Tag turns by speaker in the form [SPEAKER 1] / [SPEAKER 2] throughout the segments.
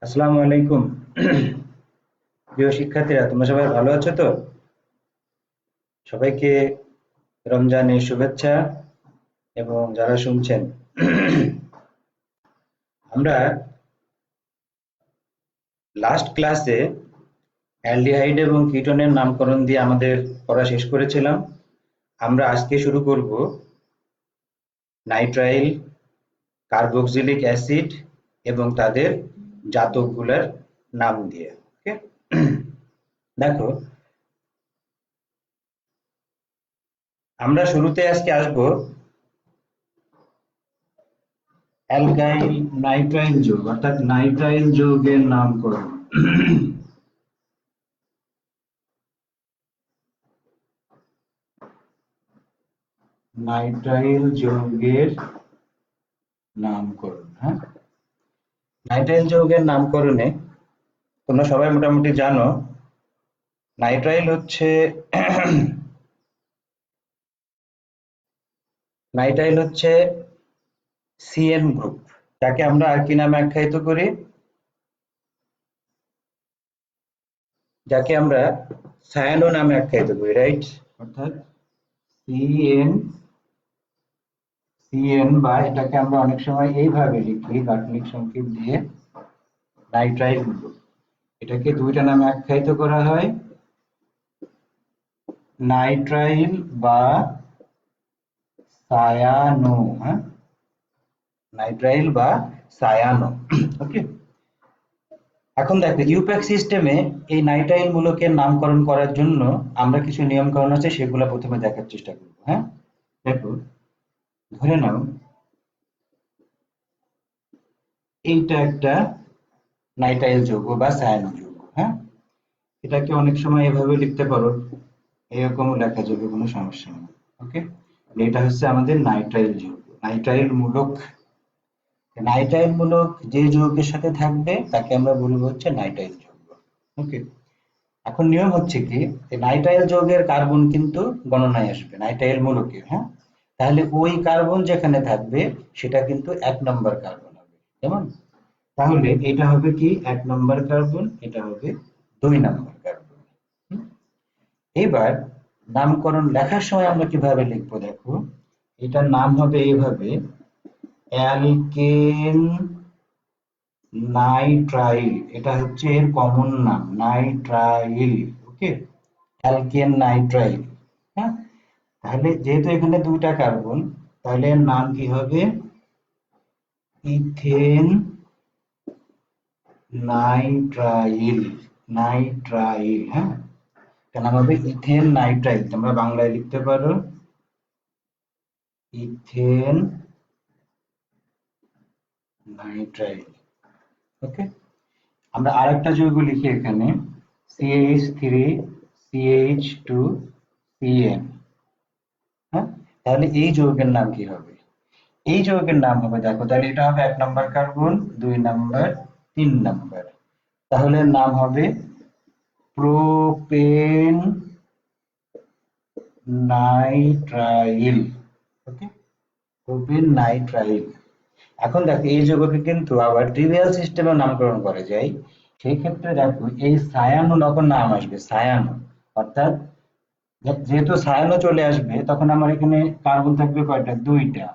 [SPEAKER 1] আসসালামু আলাইকুম। প্রিয় শিক্ষার্থীরা, তোমরা সবাই ভালো আছো তো? সবাইকে রমজানের শুভেচ্ছা। এবং যারা শুনছেন, আমরা লাস্ট ক্লাসে অ্যালডিহাইড এবং কিটোনের নামকরণ দিয়ে আমাদের পড়া শেষ করেছিলাম। আমরা আজকে শুরু করব নাইট্রাইল, কার্বক্সিলিক অ্যাসিড এবং তাদের জাতকগুলোর নাম দিয়ে। ওকে, দেখো, আমরা শুরুতে আজকে আসবো অ্যালকাইল নাইট্রাইল যৌগ অর্থাৎ নাইট্রাইল যৌগের নামকরণ। নাইট্রাইল যৌগের নামকরণ, হ্যাঁ। নাইট্রাইল যৌগের নামকরণে তোমরা সবাই মোটামুটি জানো, নাইট্রাইল হচ্ছে নাইট্রাইল হচ্ছে সিএন গ্রুপ, যাকে আমরা আর কি নামে আখ্যায়িত করি, যাকে আমরা সায়ানো নামে আখ্যায়িত করি, রাইট? অর্থাৎ সিএন সিএন, বা এটাকে আমরা অনেক সময় এইভাবে লিখি গাঠনিক সংকেত দিয়ে, নাইট্রাইল গ্রুপ। এটাকে দুইটা নামে আখ্যায়িত করা হয়, নাইট্রাইল বা সায়ানো, হ্যাঁ, নাইট্রাইল বা সায়ানো। ওকে, এখন দেখো, ইউপ্যাক সিস্টেমে এই নাইট্রাইল মূলকের নামকরণ করার জন্য আমরা কিছু নিয়ম কানুন আছে, সেগুলো প্রথমে দেখার চেষ্টা করবো। হ্যাঁ, দেখো, ধরে নাও এইটা একটা নাইট্রাইল যৌগ বা সায়ানো যৌগ। হ্যাঁ, এটাকে অনেক সময় এভাবে লিখতে পারো, এরকমও লেখা যাবে, কোনো সমস্যা নেই। ওকে, এটা হচ্ছে আমাদের নাইট্রাইল যৌগ, নাইট্রাইল মূলক। নাইট্রাইল মূলক যে যৌগের সাথে থাকবে তাকে আমরা বলবো হচ্ছে নাইট্রাইল যৌগ। ওকে, এখন নিয়ম হচ্ছে কি, নাইট্রাইল যৌগের কার্বন কিন্তু গণনায় আসবে নাইট্রাইল মূলকের। হ্যাঁ, তাহলে ওই কার্বন যেখানে থাকবে সেটা কিন্তু 1 নম্বর কার্বন হবে, কেমন? তাহলে এটা হবে কি 1 নম্বর কার্বন, এটা হবে 2 নম্বর কার্বন। এবার নামকরণ লেখার সময় আমরা কিভাবে লিখবো, দেখো, এটার নাম হবে এইভাবে, অ্যালকেন নাইট্রাইল। এটা হচ্ছে এর কমন নাম, নাইট্রাইল। ওকে, অ্যালকেন নাইট্রাইল। হ্যাঁ, তাহলে যেহেতু এখানে দুইটা কার্বন, তাহলে এর নাম কি হবে, ইথেন নাইট্রাইল। নাইট্রাইল, হ্যাঁ, এটার নাম হবে ইথেন নাইট্রাইল। তোমরা বাংলায় লিখতে পারো ইথেন নাইট্রাইল। ওকে, আমরা আরেকটা যৌগ লিখি এখানে, CH3CH2CN। হ্যাঁ, তাহলে এই যৌগের নাম কি হবে? এই যৌগের নাম হবে, দেখো, তাহলে এটা হবে 1 নম্বর কার্বন, 2 নম্বর, 3 নম্বর। তাহলে নাম হবে প্রোপেন নাইট্রাইল। ওকে, প্রোপেন নাইট্রাইল। এখন দেখো, এই যৌগকে কিন্তু আবার ট্রিভিয়াল সিস্টেমে নামকরণ করা যায়। সেই ক্ষেত্রে দেখো, এই সায়ানো যখন নাম আসবে, সায়ানো অর্থাৎ যেহেতু সায়ানো চলে আসবে, তখন আমার এখানে কার্বন থাকবে কয়টা, দুইটা।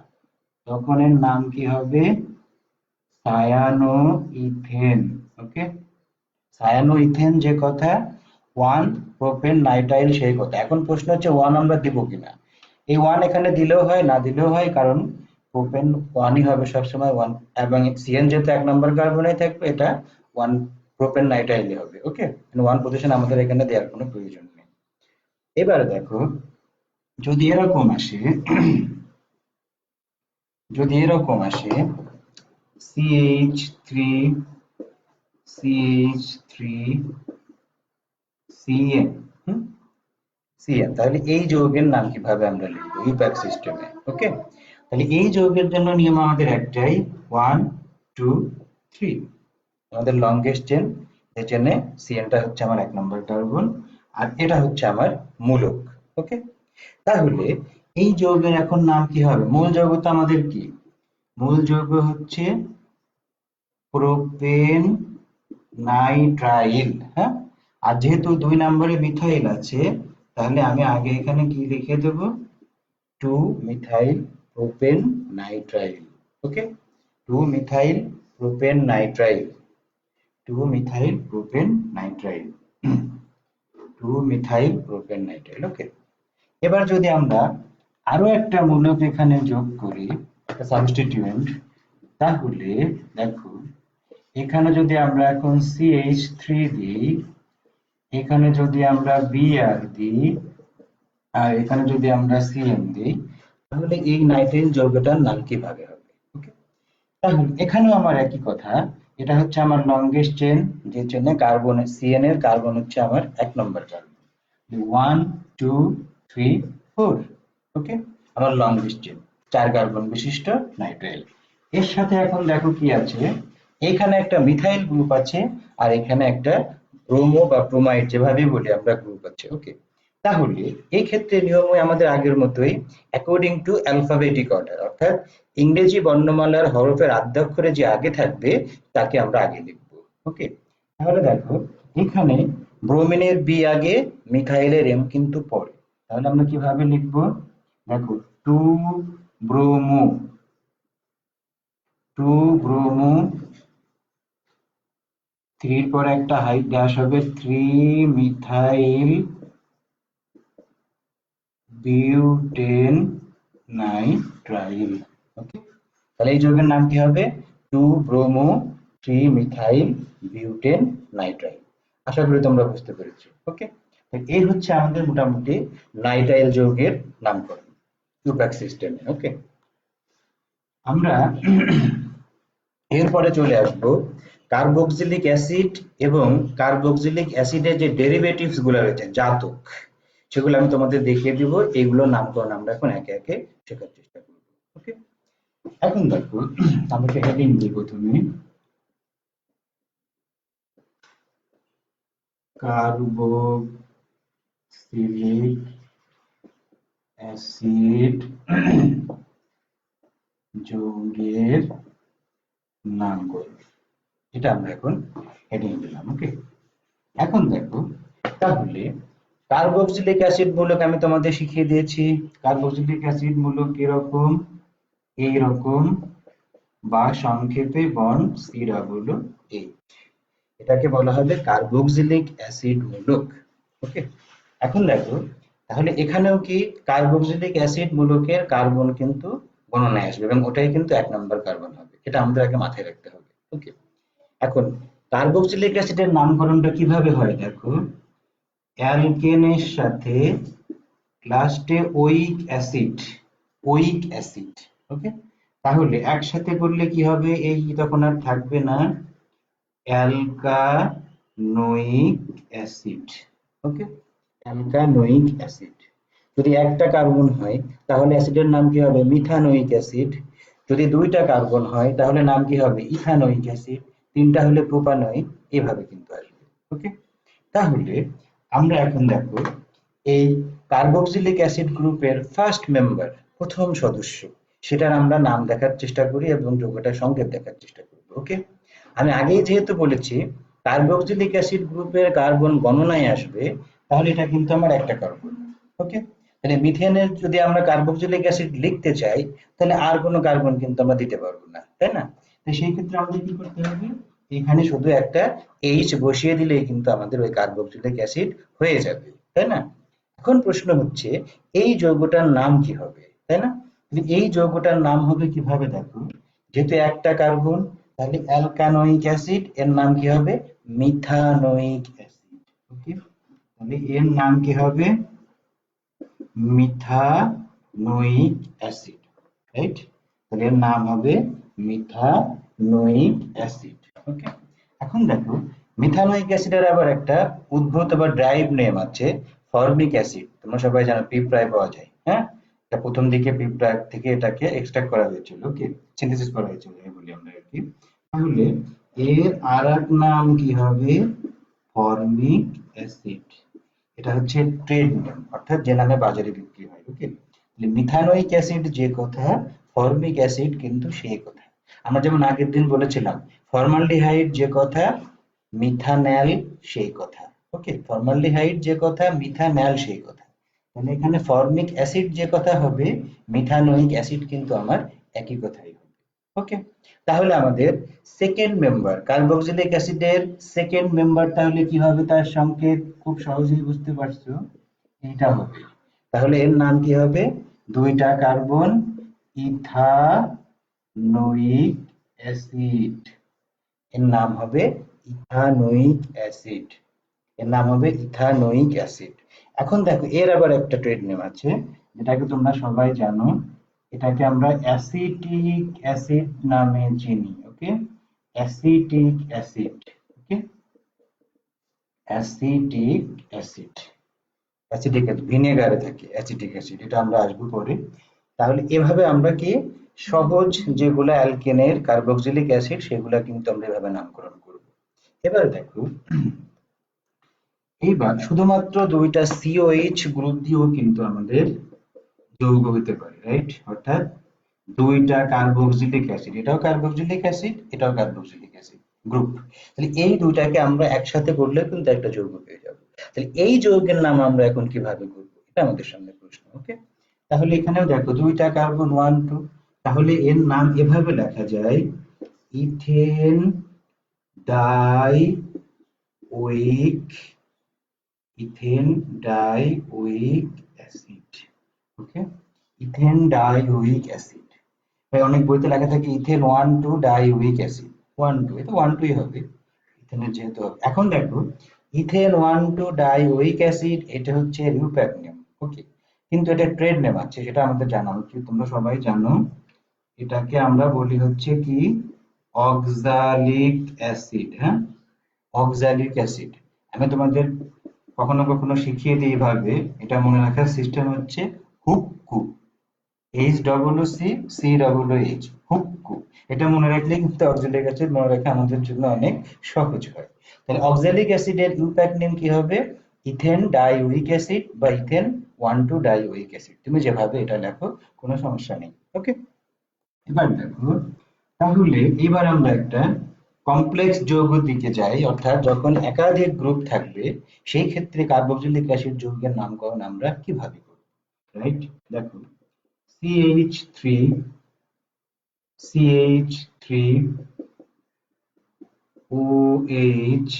[SPEAKER 1] তখন এর নাম কি হবে, সায়ানো ইথেন। ওকে, সায়ানো ইথেন যে কথা, 1 প্রোপেন নাইট্রাইল সেই কথা। এখন প্রশ্ন হচ্ছে, ওয়ান আমরা দিব কিনা। এই ওয়ান এখানে দিলেও হয়, না দিলেও হয়, কারণ প্রোপেন ওয়ানই হবে সবসময়, ওয়ান। এবং সিএন যেহেতু 1 নম্বর কার্বনে থাকবে, এটা 1 প্রোপেন নাইট্রাইলই হবে। ওকে, ওয়ান পজিশন আমাদের এখানে দেওয়ার কোনো প্রয়োজন নেই। এবার দেখো, যদি এরকম আসে, যদি এরকম আসে, CH3 CN, সিএন, তাহলে এই যৌগের নাম কিভাবে আমরা লিখবো ইউপ্যাক সিস্টেমে? ওকে, তাহলে এই যৌগের জন্য নিয়ম আমাদের একটাই, 1 2 3। আমাদের লংগেস্ট চেন, এই চেনে সিএনটা হচ্ছে আমার 1 নম্বর কার্বন, আর এটা হচ্ছে আমার মূলক। ওকে, তাহলে এই যৌগের এখন নাম কি হবে? মূল যৌগ তো আমাদের কি, মূল যৌগ হচ্ছে প্রোপেন নাইট্রাইল। হ্যাঁ, আর যেহেতু 2 নম্বরে মিথাইল আছে, তাহলে আমি আগে এখানে কি লিখে দেব, 2 methyl propane nitrile. Okay, 2 methyl propane nitrile, 2 methyl propane nitrile, 2 methyl propane nitrile. Okay, এবার যদি আমরা আরো একটা মূলক এখানে যোগ করি, একটা সাবস্টিটিউয়েন্ট, তাহলে দেখো এখানে যদি আমরা এখন CH3 দিই, এখানে যদি আমরা Br দিই, আর এখানে যদি আমরা Cn দিই, তাহলে এই নাইট্রাইল যৌগটার নাম কিভাবে হবে? ওকে, তাহলে এখানেও আমার একই কথা, এটা হচ্ছে আমার লংগেস্ট চেন, যে চেনে কার্বন Cn এর কার্বন হচ্ছে আমার 1 নম্বর কার্বন, 1 2 3 4। ওকে, আমার লংগেস্ট চেন 4 কার্বন বিশিষ্ট নাইট্রাইল। এর সাথে এখন দেখো কি আছে, এখানে একটা মিথাইল গ্রুপ আছে, আর এখানে একটা ব্রোমো বা ব্রোমাইড যেভাবেই বলি আমরা গ্রুপ আছে। ওকে, তাহলে এই ক্ষেত্রে নিয়ম হয় আমাদের আগের মতোই, অ্যাকর্ডিং টু অ্যালফাবেটিক অর্ডার, অর্থাৎ ইংরেজি বর্ণমালার হরফের আদ্যাক্ষরে যে আগে থাকবে তাকে আমরা আগে লিখবো। ওকে, তাহলে দেখো এখানে ব্রোমিনের বি আগে, মিথাইলের এম কিন্তু পরে, তাহলে আমরা কিভাবে লিখবো, দেখো 2 ব্রোমো, 2 ব্রোমো, 3 এর পরে একটা হাইট ড্যাশ হবে, 3 মিথাইল বিউটেন নাইট্রাইল। ওকে, তাহলে এই যৌগের নাম কি হবে, 2 ব্রোমো 3 মিথাইল বিউটেন নাইট্রাইল। আশা করি তোমরা বুঝতে পেরেছো। ওকে, এই হচ্ছে আমাদের মোটামুটি নাইট্রাইল যৌগের নামকরণ টুপ্যাক সিস্টেমে। ওকে, আমরা এরপরে চলে আসব কার্বক্সিলিক অ্যাসিড এবং কার্বক্সিলিক অ্যাসিডের যে ডেরিভেটিভস গুলো রয়েছে, জাতক, সেগুলো আমি তোমাদের দেখিয়ে দিব। এইগুলোর নামকরণ আমরা এখন একে একে শেখার চেষ্টা করব। ওকে, এখন দেখো আমাকে হেডিং দিব, তুমি কার্বক্সিলিক অ্যাসিড যৌগের নামকরণ, এটা আমরা এখন হেডিং দিলাম। ওকে, এখন দেখো তাহলে কার্বক্সিলিক অ্যাসিড মূলক আমি তোমাদের শিখিয়ে দিয়েছি। কার্বক্সিলিক অ্যাসিড মূলক এরকম, এইরকম, বা সংক্ষেপে বন্ড COO, এটাকে বলা হবে কার্বক্সিলিক অ্যাসিড মূলক। ওকে, এখন দেখো তাহলে এখানেও কি কার্বক্সিলিক অ্যাসিড মূলকের কার্বন কিন্তু গণনায় আসবে, এবং ওটাই কিন্তু 1 নম্বর কার্বন হবে, এটা আমাদের আগে মাথায় রাখতে হবে। ওকে, এখন কার্বক্সিলিক অ্যাসিডের নামকরণটা কিভাবে হয় দেখো, অ্যালকেনের সাথে লাস্টে ওইক অ্যাসিড, ওইক অ্যাসিড। ওকে, তাহলে একসাথে করলে কি হবে, এই তখন আর থাকবে না, অ্যালকানোইক অ্যাসিড। ওকে, অ্যালকানোইক অ্যাসিড। যদি একটা কার্বন হয় তাহলে অ্যাসিডের নাম কি হবে, মিথানোইক অ্যাসিড। যদি 2টা কার্বন হয় তাহলে নাম কি হবে, ইথানোইক অ্যাসিড। 3টা হলে প্রোপানোইক, এভাবে কিন্তু আসবে। ওকে, তাহলে আমরা এখন দেখো এই কার্বক্সিলিক অ্যাসিড গ্রুপের ফার্স্ট মেম্বার, প্রথম সদস্য, সেটার আমরা নাম দেখার চেষ্টা করি এবং যৌগটার সংকেত দেখার চেষ্টা করব। ওকে, আমি আগেই যেহেতু বলেছি কার্বক্সিলিক অ্যাসিড গ্রুপের কার্বন গণনায় আসবে, তাহলে এটা কিন্তু আমার একটা কার্বন। ওকে, তাহলে মিথেনের যদি আমরা কার্বক্সিলিক অ্যাসিড লিখতে চাই, তাহলে আর কোনো কার্বন কিন্তু আমরা দিতে পারবো না, তাই না? তো সেই ক্ষেত্রে আমাদের কি করতে হবে, এখানে শুধু একটা H বসিয়ে দিলেই কিন্তু আমাদের ওই কার্বক্সিলিক অ্যাসিড হয়ে যাবে, তাই না? এখন প্রশ্ন হচ্ছে এই যৌগটার নাম কি হবে, তাই না? এই যৌগটার নাম হবে কিভাবে দেখো, যেহেতু একটা কার্বন, তাহলে অ্যালকানোইক অ্যাসিড, এর নাম কি হবে, মিথানোইক অ্যাসিড। ওকে, তাহলে এর নাম কি হবে, মিথানোইক অ্যাসিড, রাইট? তাহলে এর নাম হবে মিথানোইক অ্যাসিড। ওকে, এখন দেখো মিথানোইক অ্যাসিডের আবার একটা উদ্ভূত বা ড্রাইভ নেম আছে, ফর্মিক অ্যাসিড। তোমরা সবাই জানো পিঁপড়ায় পাওয়া যায়, হ্যাঁ? এটা প্রথম দিকে পিঁপড়া থেকে এটাকে এক্সট্রাক্ট করা হয়েছিল। ওকে, সিনথেসিস করা হয়েছিল এই বলি আমরা আর কি। তাহলে এর আর এক নাম কি হবে, ফর্মিক অ্যাসিড। এটা হচ্ছে ট্রেড নেম, অর্থাৎ যে নামে বাজারে বিক্রি হয়। ওকে, মিথানোইক অ্যাসিড যে কথা, ফর্মিক অ্যাসিড কিন্তু সেই কথা। আমরা যেমন আগের দিন বলেছিলাম ফর্মালডিহাইড যে কথা, মিথানল সেই কথা। ওকে, ফর্মালডিহাইড যে কথা, মিথানল সেই কথা। তাহলে এখানে ফর্মিক অ্যাসিড যে কথা হবে, মিথানোয়িক অ্যাসিড কিন্তু আমার একই কথাই হবে। ওকে, তাহলে আমাদের সেকেন্ড মেম্বার কার্বক্সিলিক অ্যাসিডের সেকেন্ড মেম্বার তাহলে কি হবে, তার সংকেত খুব সহজেই বুঝতে পারছো, এইটা হবে। তাহলে এর নাম কি হবে, দুইটা কার্বন, ইথানোয়িক অ্যাসিড। এর নাম হবে ইথানোয়িক অ্যাসিড। এর নাম হবে ইথানোয়িক অ্যাসিড। এখন দেখো এর আবার একটা ট্রেড নেম আছে, যেটাকে তোমরা সবাই জানো, এটাকে আমরা অ্যাসিটিক অ্যাসিড নামে চিনি। ওকে, অ্যাসিটিক অ্যাসিড। ওকে, অ্যাসিটিক অ্যাসিড। অ্যাসিটিক অ্যাসিড ভিনেগারে থাকে অ্যাসিটিক অ্যাসিড, এটা আমরা আসবো পরে। তাহলে এভাবে আমরা কি সহজ যেগুলা অ্যালকেনের কার্বক্সিলিক অ্যাসিড সেগুলা কিন্তু আমরা এভাবে নামকরণ করব। এবার দেখো, এইবার শুধুমাত্র দুইটা সিওএইচ গ্রুপ দিয়েও কিন্তু আমাদের যৌগ হতে পারে, রাইট? অর্থাৎ দুইটা কার্বক্সিলিক অ্যাসিড, এটাও কার্বক্সিলিক অ্যাসিড, এটাও কার্বক্সিলিক অ্যাসিড গ্রুপ, তাহলে এই দুইটাকে আমরা একসাথে করলে কিন্তু একটা যৌগ পেয়ে যাবো। তাহলে এই যৌগের নাম আমরা এখন কিভাবে করব, এটা আমাদের সামনে প্রশ্ন। ওকে, তাহলে এখানেও দেখো দুইটা কার্বন 1 2, তাহলে এর নাম এভাবে লেখা যায়, ethane die ওয়িক, ethane die ওয়িক acid. ওকে, ইথেন ডাই ওয়িক অ্যাসিড। ভাই অনেক বইতে লেখা থাকে ইথেন 1 2 ডাই ওয়িক অ্যাসিড, 1 2, এটা 1 2ই হবে ইথেনের যেহেতু হবে। এখন দেখো ইথেন 1 2 ডাই ওয়িক অ্যাসিড, এটা হচ্ছে রিউপ্যাক নেম। ওকে, কিন্তু এটা ট্রেড নেম আছে, সেটা আমাদের জানা উচিত, তোমরা সবাই জানো। এটাকে আমরা বলি হচ্ছে কি অক্সালিক অ্যাসিড। হ্যাঁ, অক্সালিক অ্যাসিড। আমি তোমাদের কখনো কখনো শিখিয়ে দিই এইভাবে, এটা মনে রাখার সিস্টেম হচ্ছে হুক্কু, HCCOOH, হুক্কু। এটা মনে রাখলে কিন্তু অক্সালিক অ্যাসিড মনে রাখা আমাদের জন্য অনেক সহজ হয়। তাহলে অক্সালিক অ্যাসিডের ইউপ্যাক নেম কি হবে, ইথেন ডাইউইক অ্যাসিড বা ইথেন 1 2 ডাইউইক অ্যাসিড, তুমি যেভাবে এটা লেখো কোনো সমস্যা নেই। ওকে, এবার দেখো, তাহলে এবার আমরা একটা কমপ্লেক্স যৌগের দিকে যাই, অর্থাৎ যখন একাধিক গ্রুপ থাকবে সেই ক্ষেত্রে কার্বক্সিলিক অ্যাসিড যৌগের নামকরণ আমরা কিভাবে করব, রাইট? দেখো, CH3, CH3, OH,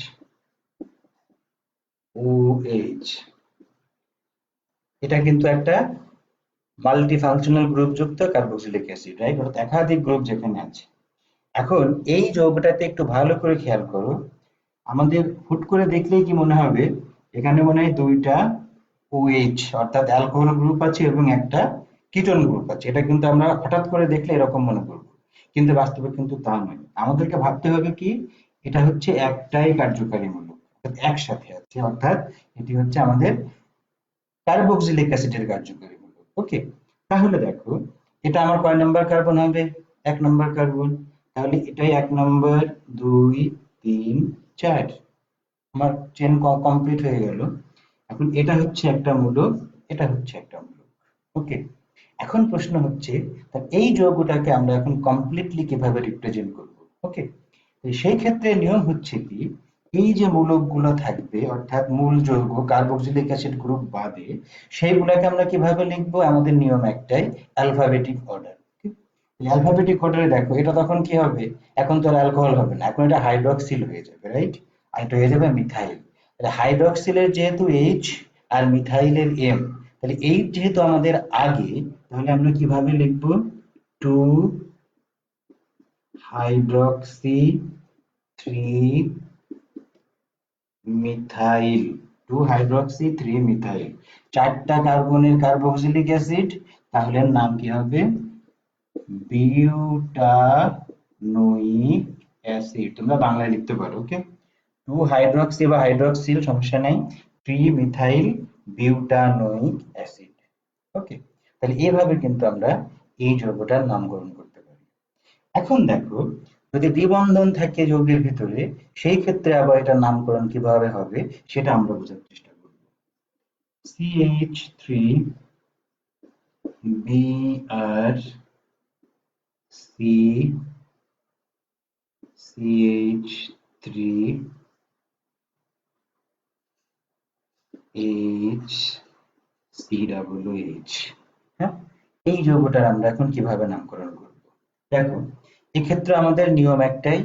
[SPEAKER 1] OH, এটা কিন্তু একটা মাল্টি ফাংশনাল গ্রুপ যুক্ত কার্বক্সিলিক অ্যাসিড, রাইট? অর্থাৎ একাধিক গ্রুপ যেখানে আছে। এখন এই যৌগটাতে একটু ভালো করে খেয়াল করো, আমাদের হুট করে দেখলেই কি মনে হবে, এখানে মনে হয় দুইটা OH অর্থাৎ অ্যালকোহল গ্রুপ আছে এবং একটা কিটোন গ্রুপ আছে, এটা কিন্তু আমরা হঠাৎ করে দেখলে এরকম মনে করব, কিন্তু বাস্তবে কিন্তু তা নয়। আমাদেরকে ভাবতে হবে কি, এটা হচ্ছে একটাই কার্যকারী মূলক, অর্থাৎ একসাথে আছে, অর্থাৎ এটি হচ্ছে আমাদের কার্বক্সিলিক অ্যাসিডের কার্যকারী মূলক। ওকে, তাহলে দেখো এটা আমার কয় নাম্বার কার্বন হবে, 1 নম্বর কার্বন। তাহলে এটাই 1 নম্বর, 2 3 4, আমার চেন কমপ্লিট হয়ে গেল। এখন এটা হচ্ছে একটা মূলক, এটা হচ্ছে একটা মূলক। ওকে, এখন প্রশ্ন হচ্ছে এই যৌগটাকে আমরা এখন কমপ্লিটলি কিভাবে রিপ্রেজেন্ট করব। ওকে, সেই ক্ষেত্রে নিয়ম হচ্ছে কি, এই যে মূলকগুলো থাকবে অর্থাৎ মূল যৌগ কার্বক্সিলিক অ্যাসিড গ্রুপ বাদে সেইগুলোকে আমরা কিভাবে লিখবো, আমাদের নিয়ম একটাই, অ্যালফাবেটিক অর্ডার। অ্যালফাবেটিক অর্ডারে দেখো এটা তখন কি হবে, এখন তো আর অ্যালকোহল হবে না, এখন এটা হাইড্রক্সিল হয়ে যাবে, রাইট? আর এটা হয়ে যাবে মিথাইল। তাহলে হাইড্রক্সিলের যেহেতু H আর মিথাইলের M, তাহলে H যেহেতু আমাদের আগে, তাহলে আমরা কিভাবে লিখবো, 2 হাইড্রক্সি 3 মিথাইল, 2 হাইড্রক্সি 3 মিথাইল, চারটা কার্বনের কার্বক্সিলিক অ্যাসিড, তাহলে এর নাম কি হবে, বিউটানোয়িক অ্যাসিড। তোমরা বাংলায় লিখতে পারো। ওকে, 2 হাইড্রক্সি বা হাইড্রক্সিল সমস্যা নেই, 3 মিথাইল বিউটানোয়িক অ্যাসিড। ওকে, তাহলে এইভাবে কিন্তু আমরা এই যৌগটার নামকরণ করতে পারি। এখন দেখো, যদি দ্বিবন্ধন থাকে যৌগের ভিতরে সেই ক্ষেত্রে আবার এটার নামকরণ কিভাবে হবে সেটা আমরা বোঝার চেষ্টা করব। CH3 Br C CH3 H C double H. হ্যাঁ, এই যৌগটার আমরা এখন কিভাবে নামকরণ করব? দেখো, এক্ষেত্রে আমাদের নিয়ম একটাই,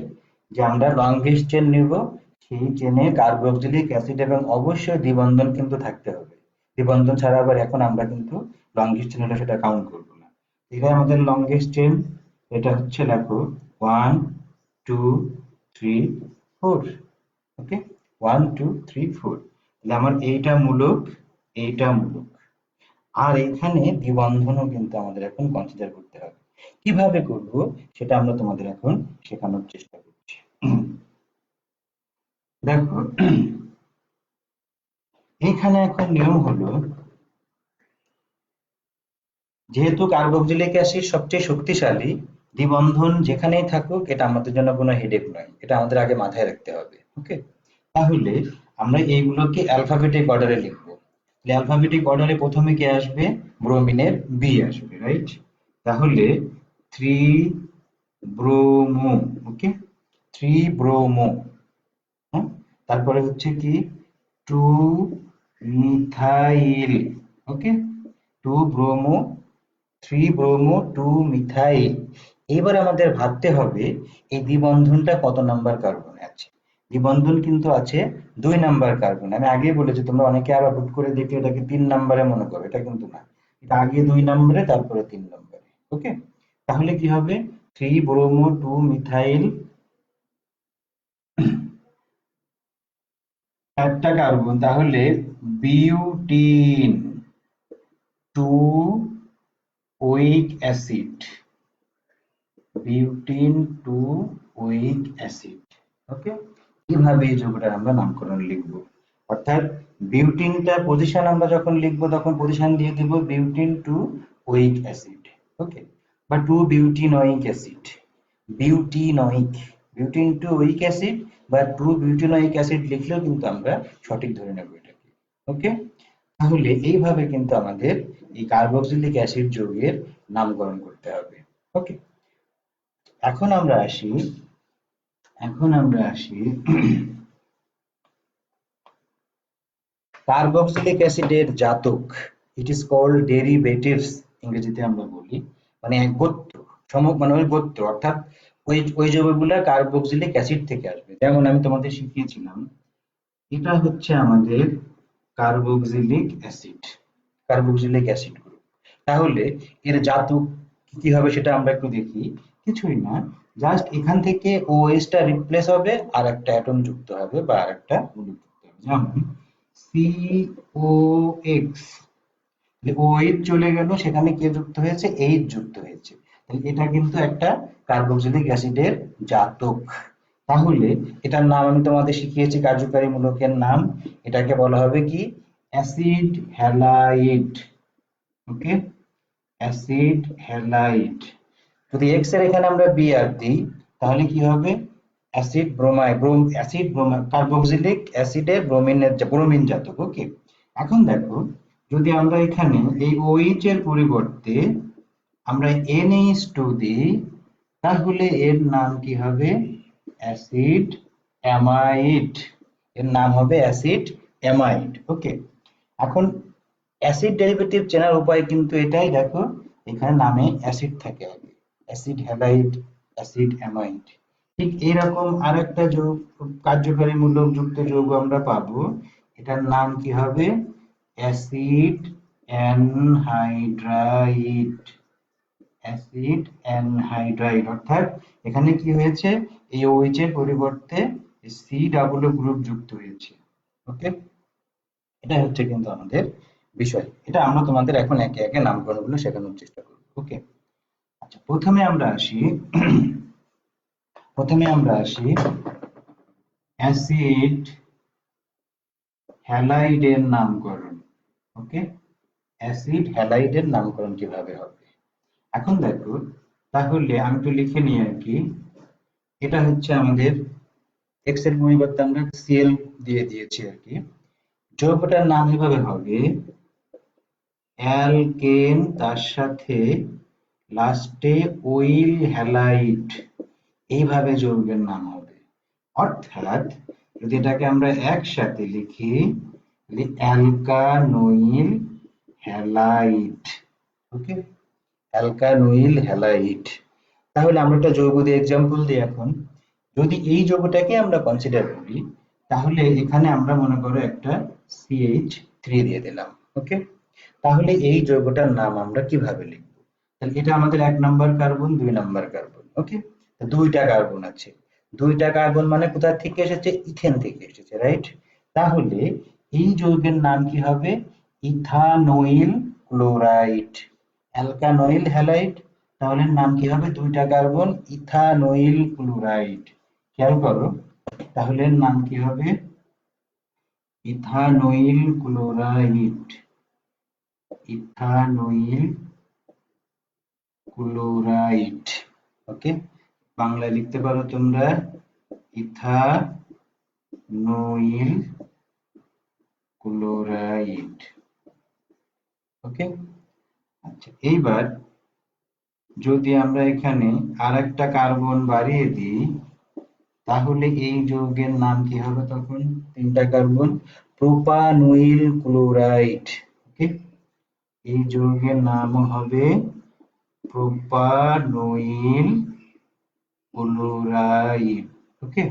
[SPEAKER 1] যে আমরা লংগেস্ট চেন নিব, সেই চেনে কার্বক্সিলিক অ্যাসিড এবং অবশ্যই দ্বিবন্ধন কিন্তু থাকতে হবে। দ্বিবন্ধন ছাড়া আবার এখন আমরা কিন্তু লংগেস্ট চেন হলে সেটা কাউন্ট করব না। এখানে আমাদের লংগেস্ট চেন, এটা হচ্ছে দেখো 1 2 3 4। ওকে, 1 2 3 4। তাহলে আমার এইটা মূলক, এইটা মূলক, আর এখানে দ্বিবন্ধনও কিন্তু আমাদের এখন কনসিডার করতে হবে। কিভাবে করব সেটা আমরা তোমাদের এখন শেখানোর চেষ্টা করছি। দেখো, এখানে এখন নিয়ম হলো, যেহেতু কার্বক্সিলিক অ্যাসিড সবচেয়ে শক্তিশালী, দ্বিবন্ধন যেখানেই থাকুক এটা আমাদের জন্য কোনো হেডেক নয়, এটা আমাদের আগে মাথায় রাখতে হবে। ওকে, তাহলে আমরা এইগুলোকে অ্যালফাবেটিক অর্ডারে লিখবো। অ্যালফাবেটিক অর্ডারে প্রথমে কে আসবে? ব্রোমিনের বি আসবে, রাইট? তাহলে 3 ব্রোমো। ওকে, 3 ব্রোমো। হ্যাঁ, তারপরে হচ্ছে কি 2 মিথাইল। ওকে, 2 ব্রোমো, 3 ব্রোমো 2 মিথাইল। এবার আমাদের ভাবতে হবে এই দ্বিবন্ধনটা কত নাম্বার কার্বনে আছে। দ্বিবন্ধন কিন্তু আছে 2 নাম্বার কার্বন। আমি আগেই বলেছি, তোমরা অনেকে আবার হুট করে দেখে এটাকে 3 নাম্বারে মনে করো, এটা কিন্তু না। এটা আগে 2 নাম্বারে, তারপরে 3 নাম্বারে। ওকে, তাহলে কি হবে? 3 ব্রোমো 2 মিথাইল, একটা কার্বন, তাহলে বিউটিন 2 ওইক অ্যাসিড, বিউটিন 2 ওইক অ্যাসিড। ওকে, কিভাবে এই যৌগটার আমরা নামকরণ লিখব? অর্থাৎ বিউটিনটা পজিশন আমরা যখন লিখবো তখন পজিশন দিয়ে দেব বিউটিন 2 ওইক অ্যাসিড। ওকে, বা 2 বিউটিনোইক অ্যাসিড, বিউটিনোইক, বিউটিন 2 ওইক অ্যাসিড বা 2 বিউটিনোইক অ্যাসিড লিখলেও কিন্তু আমরা সঠিক ধরে নেব এটাকে। ওকে, তাহলে এইভাবে কিন্তু আমাদের এই কার্বক্সিলিক অ্যাসিড যৌগের নামকরণ করতে হবে। ওকে, এখন আমরা আসি, এখন আমরা আসি কার্বক্সিলিক অ্যাসিডের জাতক। ইট ইজ কল্ড ডেরিভেটিভস, ইংরেজিতে আমরা বলি, মানে এক গোত্র, মানে ওই গোত্র, অর্থাৎ ওই যৌগগুলা কার্বক্সিলিক অ্যাসিড থেকে আসবে। যেমন আমি তোমাদের শিখিয়েছিলাম, এটা হচ্ছে আমাদের carboxylic acid, carboxylic acid group. তাহলে এর জাতক কি হবে সেটা আমরা একটু দেখি। কিছুই না, জাস্ট এখান থেকে OH টা রিপ্লেস হবে আর একটা অ্যাটম যুক্ত হবে বা আর একটা মূলক যুক্ত হবে। যেমন COX, OH চলে গেল, সেখানে কে যুক্ত হয়েছে? H যুক্ত হয়েছে। তাহলে এটা কিন্তু একটা কার্বক্সিলিক অ্যাসিডের জাতক। তাহলে এটার নাম আমি তোমাদের শিখিয়েছি, কার্যকারী মূলকের নাম, এটাকে বলা হবে কি? Acid halide. Okay, acid halide. যদি এক্স এর এখানে আমরা বি আর দিই তাহলে কি হবে? অ্যাসিড ব্রোমাইড, অ্যাসিড কার্বক্সিলিক অ্যাসিডের ব্রোমিন জাতক। ওকে, এখন দেখো, যদি আমরা এখানে এই OH এর পরিবর্তে আমরা NH2 দিই তাহলে এর নাম কি হবে? Acid amide. এর নাম হবে অ্যাসিড অ্যামাইড। ওকে, এখন অ্যাসিড ডেরিভেটিভ চেনার উপায় কিন্তু এটাই, দেখো এখানে নামে অ্যাসিড থাকে আগে, অ্যাসিড হ্যালাইড, অ্যাসিড অ্যামাইড। ঠিক এইরকম আরেকটা যৌগ, কার্যকারী মূলক যুক্ত যৌগ আমরা পাবো, এটার নাম কি হবে? Acid anhydride, acid anhydride. অর্থাৎ এখানে কি হয়েছে? এই OH এর পরিবর্তে সি ডাবল গ্রুপ যুক্ত হয়েছে। ওকে, এটা হচ্ছে কিন্তু আমাদের বিষয়। এটা আমরা তোমাদের এখন একে একে নামকরণগুলো শেখানোর চেষ্টা করব। ওকে, আচ্ছা, প্রথমে আমরা আসি অ্যাসিড হ্যালাইডের নামকরণ। ওকে, অ্যাসিড হ্যালাইডের নামকরণ কিভাবে হবে? এখন দেখো, তাহলে আমি তো লিখে নিই আর কি। এটা হচ্ছে আমাদের এক্স এর পরিবর্তে আমরা Cl দিয়ে দিয়েছি আর কি। যৌগটার নাম এভাবে হবে অ্যালকেন, তার সাথে লাস্টে উইল হ্যালাইড, এইভাবে যৌগের নাম হবে। অর্থাৎ যদি এটাকে আমরা একসাথে লিখি, অ্যালকানোইল হ্যালাইড। ওকে, অ্যালকানোইল হ্যালাইড। তাহলে আমরা একটা যৌগ দিয়ে এক্সাম্পল দিই এখন। যদি এই যৌগটাকে আমরা কনসিডার করি, তাহলে এখানে আমরা মনে করো একটা CH3 দিয়ে দিলাম। ওকে, তাহলে এই যৌগটার নাম আমরা কিভাবে লিখবো? তাহলে এটা আমাদের 1 নাম্বার কার্বন, 2 নাম্বার কার্বন। ওকে, দুইটা কার্বন আছে। দুইটা কার্বন মানে কোথা থেকে এসেছে? ইথেন থেকে এসেছে, রাইট? তাহলে এই যৌগের নাম কি হবে? ইথানোইল ক্লোরাইড। অ্যালকানোইল হ্যালাইড, তাহলে নাম কি হবে? দুইটা কার্বন, ইথানোইল ক্লোরাইড। খেয়াল করো, তাহলে নাম কি হবে? ইথানোইল ক্লোরাইড। ইথানোইল ক্লোরাইড। ওকে, বাংলায় লিখতে পারো তোমরা ইথানোইল ক্লোরাইড। ওকে, আচ্ছা, এইবার যদি আমরা এখানে আরেকটা কার্বন বাড়িয়ে দিই, তাহলে এই যৌগের নাম কি হবে তখন? 3টা কার্বন, প্রোপানোইল ক্লোরাইড। ওকে, এই যৌগের নাম হবে প্রোপানোইল ক্লোরাইড। ওকে,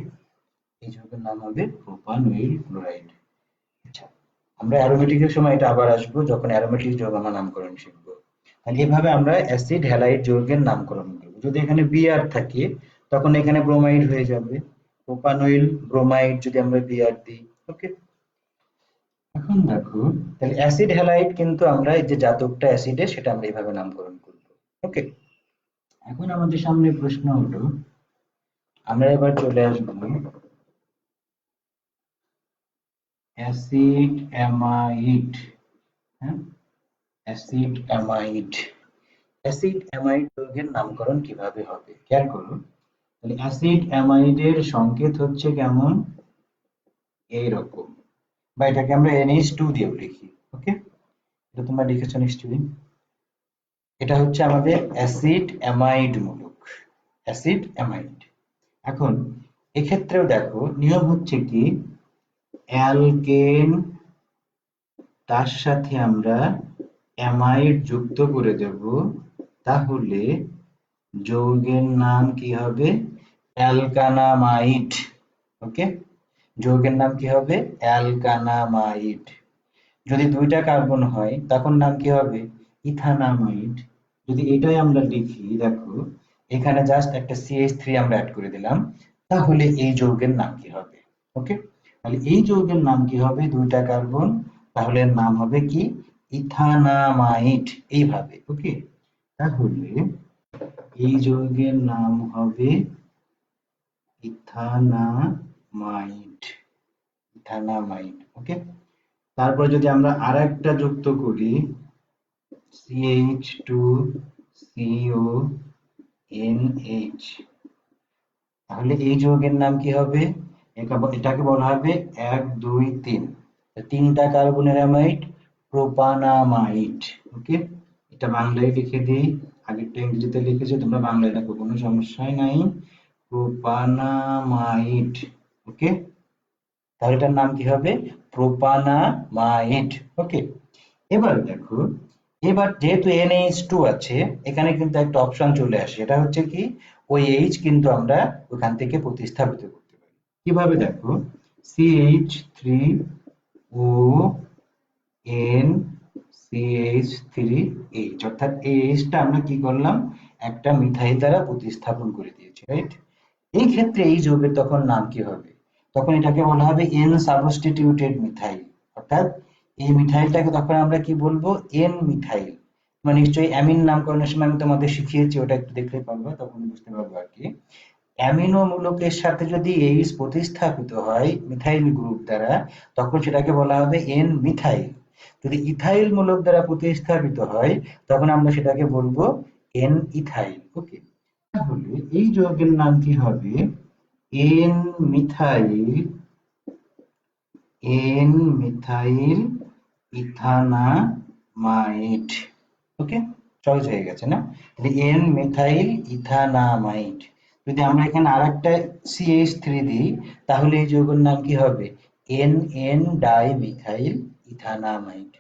[SPEAKER 1] এই যৌগের নাম হবে প্রোপানোইল ক্লোরাইড। আচ্ছা, আমরা অ্যারোমেটিকের সময় এটা আবার আসবো, যখন অ্যারোমেটিক যৌগ আমরা নামকরণ শিখবো। তাহলে এভাবে আমরা অ্যাসিড হ্যালাইড যৌগের নামকরণ করব। যদি এখানে বিআর থাকে, তখন এখানে ব্রোমাইড হয়ে যাবে। প্রোপানোইল ব্রোমাইড যদি আমরা বিআর দিই। ওকে, এখন দেখো, তাহলে অ্যাসিড হ্যালাইড কিন্তু আমরা এই যে জাতকটা অ্যাসিডের, সেটা আমরা এইভাবে নামকরণ করব। ওকে, এখন আমাদের সামনে প্রশ্ন হলো, আমরা এবার চলে আসবো অ্যাসিড অ্যামাইড। হ্যাঁ, অ্যাসিড অ্যামাইড। অ্যাসিড অ্যামাইড যৌগের নামকরণ কিভাবে হবে? খেয়াল করুন, তাহলে অ্যাসিড অ্যামাইডের সংকেত হচ্ছে কেমন? এইরকম, বা এটাকে আমরা NH2 দিয়েও লিখি। ওকে, এটা তোমরা লিখেছো নিশ্চয়ই। এটা হচ্ছে আমাদের অ্যাসিড অ্যামাইড মূলক, অ্যাসিড অ্যামাইড। এখন এক্ষেত্রেও দেখো, নিয়ম হচ্ছে কি, অ্যালকেন, তার সাথে আমরা অ্যামাইড যুক্ত করে দেব, তাহলে যৌগের নাম কি হবে? অ্যালকানামাইড। ওকে, যৌগের নাম কি হবে? অ্যালকানামাইড। যদি 2টা কার্বন হয়, তখন নাম কি হবে? ইথানামাইড। যদি এটাই আমরা লিখি, দেখো এখানে জাস্ট একটা CH3 আমরা অ্যাড করে দিলাম, তাহলে এই যৌগের নাম কি হবে? ওকে, তাহলে এই যৌগের নাম কি হবে? 2টা কার্বন, তাহলে এর নাম হবে কি? ইথানামাইড। এইভাবে। ওকে, তাহলে এই যৌগের নাম হবে ইথানামাইড। ইথানামাইড। ওকে, তারপর যদি আমরা আরেকটা যুক্ত করি, CH2CONH, তাহলে এই যৌগের নাম কি হবে? এটাকে বলা হবে 1 2 3, 3টা কার্বনের অ্যামাইড, প্রোপানামাইড। ওকে, এটা বাংলায় লিখে দিই, আগেরটা ইংরেজিতে লিখেছি, তোমরা বাংলায় লেখো, কোনো সমস্যা নাই। প্রোপানামাইড। ওকে, তাহলে এটার নাম কি হবে? প্রোপানামাইড। ওকে, এবার দেখো, এবার যেহেতু NH2 আছে, এখানে কিন্তু একটা অপশন চলে আসে, এটা হচ্ছে কি, ওই H কিন্তু আমরা ওখান থেকে প্রতিস্থাপিত করতে পারি। কিভাবে? দেখো, CH3ONCH3H, অর্থাৎ এই H টা আমরা কি করলাম? একটা মিথাইল দ্বারা প্রতিস্থাপন করে দিয়েছি, রাইট? এই ক্ষেত্রে এই যৌগের তখন নাম কি হবে? তখন এটাকে বলা হবে N সাবস্টিটিউটেড মিথাইল। অর্থাৎ এই মিথাইলটাকে তখন আমরা কি বলবো? N methyl. মানে নিশ্চয়ই অ্যামিন নামকরণের সময় আমি তোমাদের শিখিয়েছি, ওটা একটু দেখলে পারবে, তখন বুঝতে পারবে আর কি। অ্যামিনো মূলকের সাথে যদি H প্রতিস্থাপিত হয় মিথাইল গ্রুপ দ্বারা, তখন সেটাকে বলা হবে N মিথাইল। যদি ইথাইল মূলক দ্বারা প্রতিস্থাপিত হয়, তখন আমরা সেটাকে বলবো N ইথাইল। ওকে, তাহলে এই যৌগের নাম কি হবে? N methyl, N methyl ethanamide. Okay, সহজ হয়ে গেছে না? তাহলে এন মিথাইল ইথানামাইড। যদি আমরা এখানে আরেকটা CH3 দিই, তাহলে এই যৌগের নাম কি হবে? NN dimethyl ইথানামাইড।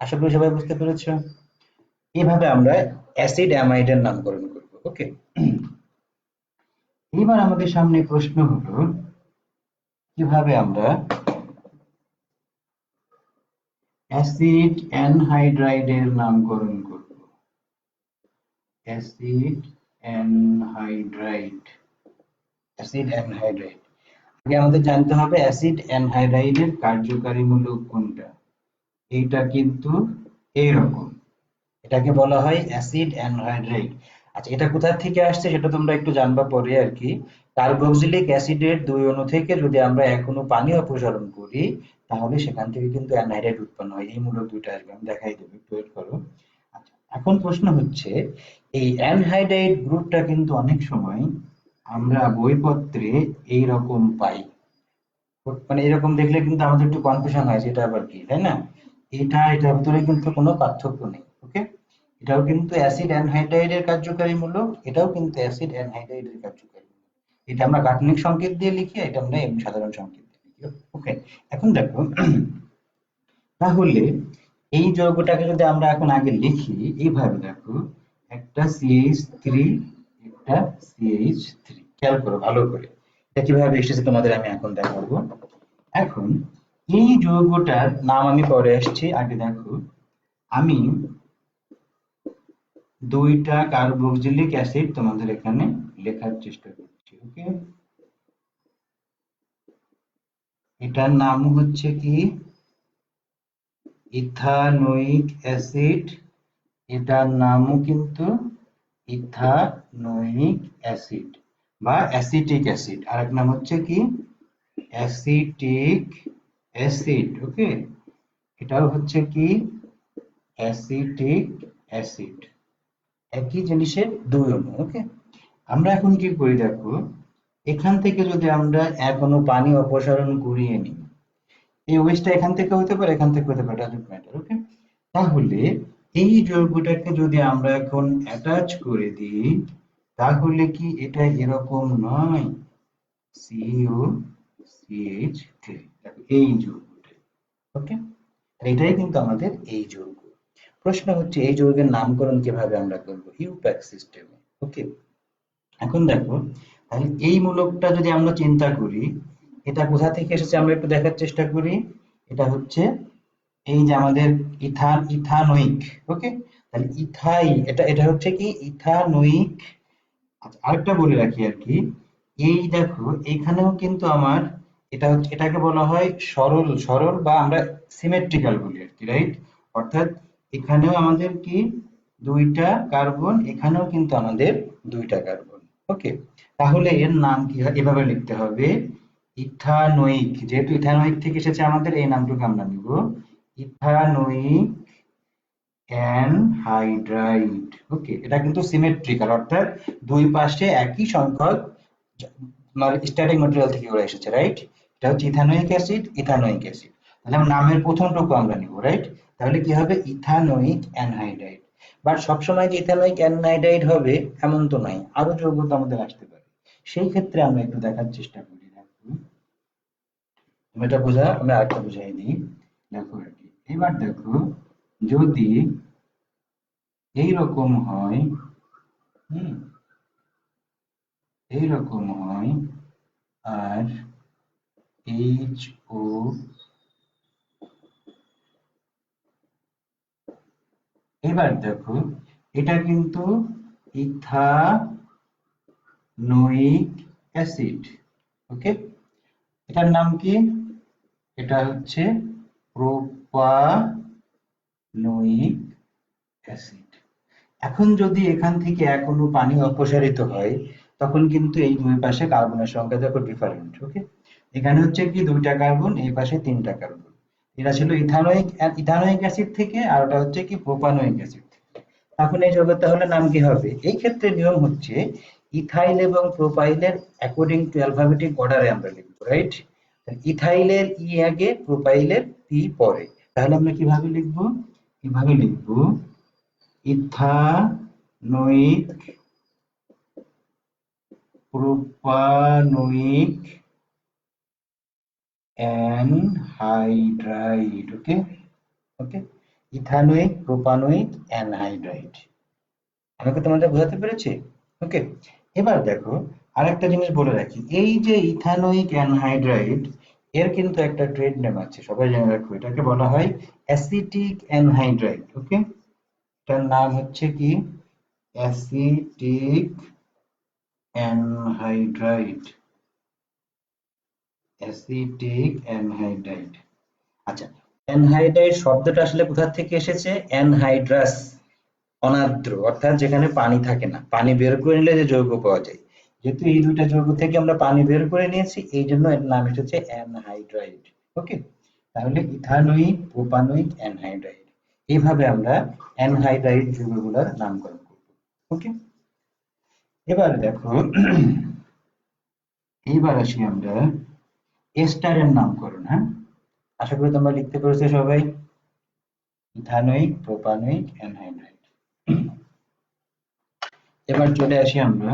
[SPEAKER 1] আশা করি সবাই বুঝতে পেরেছো। এইভাবে আমরা অ্যাসিড অ্যামাইডের নামকরণ করব। ওকে, এবার আমাদের সামনে প্রশ্ন হলো কিভাবে আমরা অ্যাসিড অ্যানহাইড্রাইডের নামকরণ করব। Acid anhydride, acid anhydride. আগে আমাদের জানতে হবে অ্যাসিড অ্যানহাইড্রাইডের কার্যকারী মূলক কোনটা। এইটা কিন্তু এইরকম, এটাকে বলা হয় অ্যাসিড অ্যানহাইড্রাইড। আচ্ছা, এটা কোথা থেকে আসছে সেটা তোমরা একটু জানবা পরে আর কি। কার্বক্সিলিক অ্যাসিডের 2 অণু থেকে যদি আমরা 1 অণু পানি অপসারণ করি, তাহলে সেখান থেকে কিন্তু অ্যানহাইড্রাইড উৎপন্ন হয়। এই মূলক দুইটা আসবে, আমি দেখাই দেবো, একটু ওয়েট করো। আচ্ছা, এখন প্রশ্ন হচ্ছে এই অ্যানহাইড্রাইড গ্রুপটা কিন্তু অনেক সময় আমরা বইপত্রে এইরকম পাই। মানে এরকম দেখলে কিন্তু আমাদের একটু কনফিউশন হয় যে এটা আবার কি, তাই না? এটার ভিতরে কিন্তু কোনো পার্থক্য নেই। ওকে, এটাও কিন্তু অ্যাসিড অ্যানহাইড্রাইডের কার্যকারী মূলক, এটাও কিন্তু অ্যাসিড অ্যানহাইড্রাইডের কার্যকারী মূলক। এটা আমরা গাঠনিক সংকেত দিয়ে লিখি, এটা আমরা এমনি সাধারণ সংকেত দিয়ে লিখি। ওকে, এখন দেখো তাহলে এই যৌগটাকে যদি আমরা এখন আগে লিখি এইভাবে, দেখো একটা CH3, একটা CH3, খেয়াল করো ভালো করে এটা কিভাবে এসেছে তোমাদের আমি এখন দেখাবো। এখন এই যৌগটার নাম আমি পরে আসছি, আগে দেখো আমি 2টা কার্বক্সিলিক অ্যাসিড তোমাদের এখানে লেখার চেষ্টা করছি। ওকে, এটার নাম হচ্ছে কি ইথানোয়িক অ্যাসিড, এটার নামও কিন্তু ইথানোয়িক অ্যাসিড বা অ্যাসিটিক অ্যাসিড, আর এক নাম হচ্ছে কি অ্যাসিটিক অ্যাসিড। ওকে, এটাও হচ্ছে কি অ্যাসিটিক অ্যাসিড, একই জিনিসের 2 অণু। ওকে, আমরা এখন কি করি দেখো, এখান থেকে যদি আমরা 1 অণু পানি অপসারণ করিয়ে নিই, এই ওয়েস্টটা এখান থেকে হতে পারে, এখান থেকে হতে পারে, ডাজন্ট ম্যাটার। ওকে, তাহলে এই যৌগটাকে যদি আমরা এখন অ্যাটাচ করে দিই, তাহলে কি এটা এরকম নয় COCH3, দেখো এই যৌগটা। ওকে, এটাই কিন্তু আমাদের এই যৌগ। প্রশ্ন হচ্ছে এই যৌগের নামকরণ কিভাবে আমরা করব, ইউপ্যাক সিস্টেমে। ওকে, এখন দেখো তাহলে এই মূলকটা যদি আমরা চিন্তা করি, এটা কোথা থেকে এসেছে আমরা একটু দেখার চেষ্টা করি। এটা হচ্ছে এই যে আমাদের ইথানোয়িক। ওকে, তাহলে এটা এটা হচ্ছে কি ইথানোয়িক। আচ্ছা, আরেকটা বলে রাখি আর কি, এই দেখো এখানেও কিন্তু আমার এটা হচ্ছে, এটাকে বলা হয় সরল সরল বা আমরা সিমেট্রিক্যাল বলি আর কি, রাইট? অর্থাৎ এখানেও আমাদের কি 2টা কার্বন, এখানেও কিন্তু আমাদের 2টা কার্বন। ওকে, তাহলে এর নাম কি হয়, এভাবে লিখতে হবে ইথানোয়িক। যেহেতু ইথানোয়িক থেকে এসেছে আমাদের, এই নামটুকু আমরা নিব ইথানোয়িক অ্যানহাইড্রাইড। ওকে, এটা কিন্তু সিমেট্রিক্যাল, অর্থাৎ 2 পাশে একই সংখ্যক স্ট্যাটিক ম্যাটেরিয়াল থেকে ওরা এসেছে, রাইট? এটা হচ্ছে ইথানোয়িক অ্যাসিড, ইথানোয়িক অ্যাসিড। তাহলে আমরা নামের প্রথমটুকু আমরা নিব, রাইট? তাহলে কি হবে ইথানোয়িক অ্যানহাইড্রাইড। বাট সবসময় যে ইথানোয়িক অ্যানহাইড্রাইড হবে এমন তো নয়, আরো যৌগ তো আমাদের আসতে পারে। সেই ক্ষেত্রে আমরা একটু দেখার চেষ্টা করি। দেখো তুমি এটা বোঝা, আমি আরেকটা বুঝাই দিই। দেখো আর কি, এবার দেখো যদি এইরকম হয়, হুম, এইরকম হয়, আর HO, এবার দেখো এটা কিন্তু ইথানোয়িক অ্যাসিড। ওকে, এটার নাম কি, এটা হচ্ছে প্রোপানোয়িক অ্যাসিড। এখন যদি এখান থেকে 1 অণু পানি অপসারিত হয়, তখন কিন্তু এই 2 পাশে কার্বনের সংখ্যা দেখো ডিফারেন্ট। ওকে, এখানে হচ্ছে কি 2টা কার্বন, এই পাশে 3টা কার্বন। এটা ছিল ইথানোয়িক ইথানোয়িক অ্যাসিড থেকে, আর ওটা হচ্ছে কি প্রোপানোয়িক অ্যাসিড থেকে। এখন এই যৌগের তাহলে নাম কি হবে, এই ক্ষেত্রে নিয়ম হচ্ছে ইথাইল এবং প্রোপাইলের অ্যাকর্ডিং টু অ্যালফাবেটিক অর্ডারে আমরা লিখবো, রাইট? ইথাইলের ই আগে, প্রোপাইলের পি পরে। তাহলে আমরা কিভাবে লিখবো, কিভাবে লিখবো ইথানোয়িক, প্রোপানোয়িক অ্যানহাইড্রাইড। ওকে ওকে, ইথানোয়িক প্রোপানোয়িক অ্যানহাইড্রাইড। আমি কি তোমাদের বোঝাতে পেরেছি? ওকে, এবার দেখো আরেকটা জিনিস বলে রাখি, এই যে ইথানোয়িক অ্যানহাইড্রাইড, এর কিন্তু একটা ট্রেড নেম আছে, সবাই জেনে রাখো, এটাকে বলা হয় অ্যাসিটিক অ্যানহাইড্রাইড। ওকে, এটার নাম হচ্ছে কি? Acetic anhydride. Acetic anhydride. আচ্ছা, অ্যানহাইড্রাইড শব্দটা আসলে কোথা থেকে এসেছে? অ্যানহাইড্রাস, অনার্দ্র, অর্থাৎ যেখানে পানি থাকে না, পানি বের করে নিলে যে যৌগ পাওয়া যায়। যেহেতু এই দুইটা যৌগ থেকে আমরা পানি বের করে নিয়েছি, এই জন্য এর নাম এসেছে অ্যানহাইড্রাইড। ওকে, তাহলে ইথানোয়িক প্রোপানোয়িক অ্যানহাইড্রাইড, এইভাবে আমরা অ্যানহাইড্রাইড যৌগগুলোর নামকরণ করব। ওকে, এবার দেখো এইবার আসি আমরা এস্টারের নামকরণ। হ্যাঁ, আশা করি তোমরা লিখতে পেরেছো সবাই। Ethanoic propanoic anhydride. এবার চলে আসি আমরা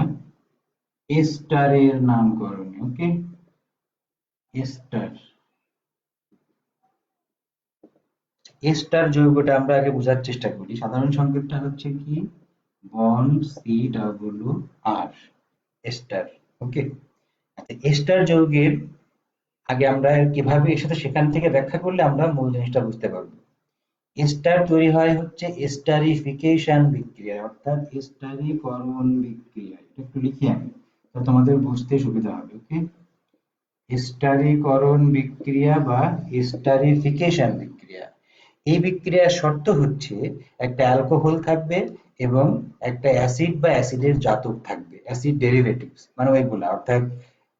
[SPEAKER 1] এস্টারের নামকরণে। ওকে, এস্টার। এস্টার যৌগটা আমরা আগে বোঝার চেষ্টা করি। সাধারণ সংকেতটা হচ্ছে কি? Bond C W R, ester. Okay, আচ্ছা, এস্টার যৌগের আগে আমরা কিভাবে এর সাথে সেখান থেকে ব্যাখ্যা করলে আমরা মূল জিনিসটা বুঝতে পারবো। এস্টার তৈরি হয় হচ্ছে এস্টারিফিকেশন বিক্রিয়া, অর্থাৎ এস্টারীকরণ বিক্রিয়া। এটা একটু লিখি আমি, তো তোমাদের বুঝতে সুবিধা হবে। ওকে, এস্টারীকরণ বিক্রিয়া বা এস্টারিফিকেশন বিক্রিয়া। এই বিক্রিয়ার শর্ত হচ্ছে একটা অ্যালকোহল থাকবে এবং একটা অ্যাসিড বা অ্যাসিডের জাতক থাকবে, অ্যাসিড ডেরিভেটিভস মানে ওইগুলা, অর্থাৎ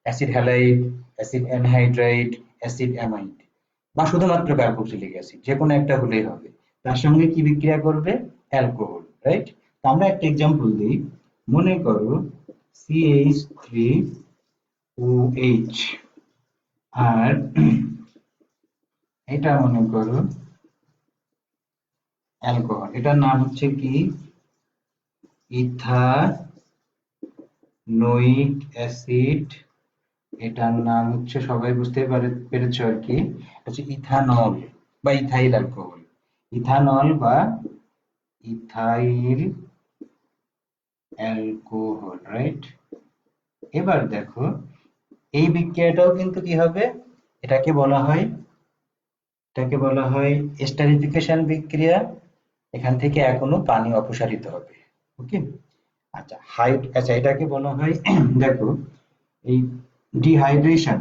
[SPEAKER 1] acid halide, acid anhydride, acid amide, বা শুধুমাত্র কার্বক্সিলিক অ্যাসিড, যে কোনো একটা হলেই হবে। তার সঙ্গে কি বিক্রিয়া করবে? Alcohol, right? তো আমরা একটা এক্সাম্পল দিই। মনে করো CH3OH, আর এটা মনে করো অ্যালকোহল, এটার নাম হচ্ছে কি? Ethanoic acid. এটার নাম হচ্ছে, সবাই বুঝতে পেরেছো আর কি, এটা হচ্ছে ইথানল বা ইথাইল অ্যালকোহল। ইথানল বা ইথাইল অ্যালকোহল, রাইট? এবার দেখো এই বিক্রিয়াটাও কিন্তু কি হবে? এটাকে বলা হয় এটাকে বলা হয় এস্টারিফিকেশন বিক্রিয়া। এখান থেকে এখনো পানি অপসারিত হবে। ওকে, আচ্ছা আচ্ছা, এটাকে বলা হয় দেখো এই ডিহাইড্রেশন।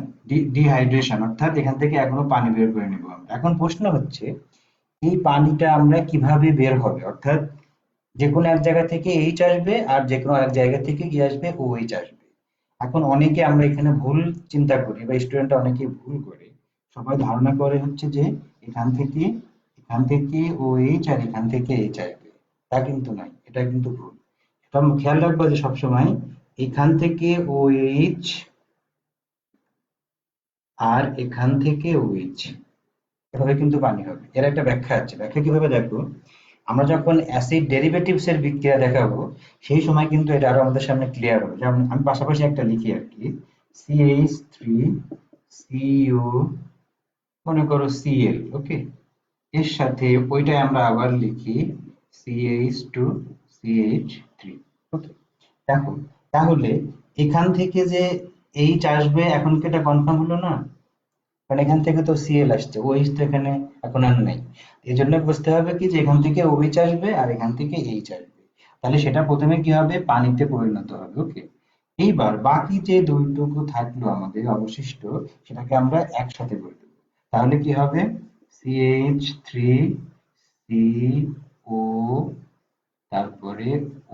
[SPEAKER 1] ডিহাইড্রেশন অর্থাৎ এখান থেকে এখনো পানি বের করে নেবো আমরা। এখন প্রশ্ন হচ্ছে এই পানিটা আমরা কিভাবে বের হবে, অর্থাৎ যে কোনো এক জায়গা থেকে এইচ আসবে আর যে কোনো এক জায়গা থেকে কি আসবে? ও এইচ আসবে। এখন অনেকে আমরা এখানে ভুল চিন্তা করি বা স্টুডেন্টরা অনেকে ভুল করে, সবাই ধারণা করে হচ্ছে যে এখান থেকে ও এইচ আর এখান থেকে এইচ আসবে। তা কিন্তু নয়, এটা কিন্তু ভুল। এটা খেয়াল রাখবো যে সবসময় এখান থেকে ও এইচ আর এখান থেকে ও এইচ, এভাবে কিন্তু পানি হবে। এর একটা ব্যাখ্যা আছে, ব্যাখ্যা কিভাবে দেখো, আমরা যখন অ্যাসিড ডেরিভেটিভস এর বিক্রিয়া দেখাবো সেই সময় কিন্তু এটা আরো আমাদের সামনে ক্লিয়ার হবে। যেমন আমি পাশাপাশি একটা লিখি আর কি, CH3CO, মনে করো Cl। ওকে, এর সাথে ওইটাই আমরা আবার লিখি CH2CH3। ওকে, দেখো তাহলে এখান থেকে যে এইচ আসবে, এখন কি এটা কনফার্ম হলো না? কারণ এখান থেকে তো Cl আসছে, OH তো এখানে এখন আর নাই। এই জন্য বুঝতে হবে কি যে এখান থেকে OH আসবে আর এখান থেকে H আসবে, তাহলে সেটা প্রথমে কি হবে? পানিতে পরিণত হবে। ওকে, এইবার বাকি যে দুইটুকু থাকলো আমাদের অবশিষ্ট, সেটাকে আমরা একসাথে করে দেবো। তাহলে কি হবে? CH3CO, তারপরে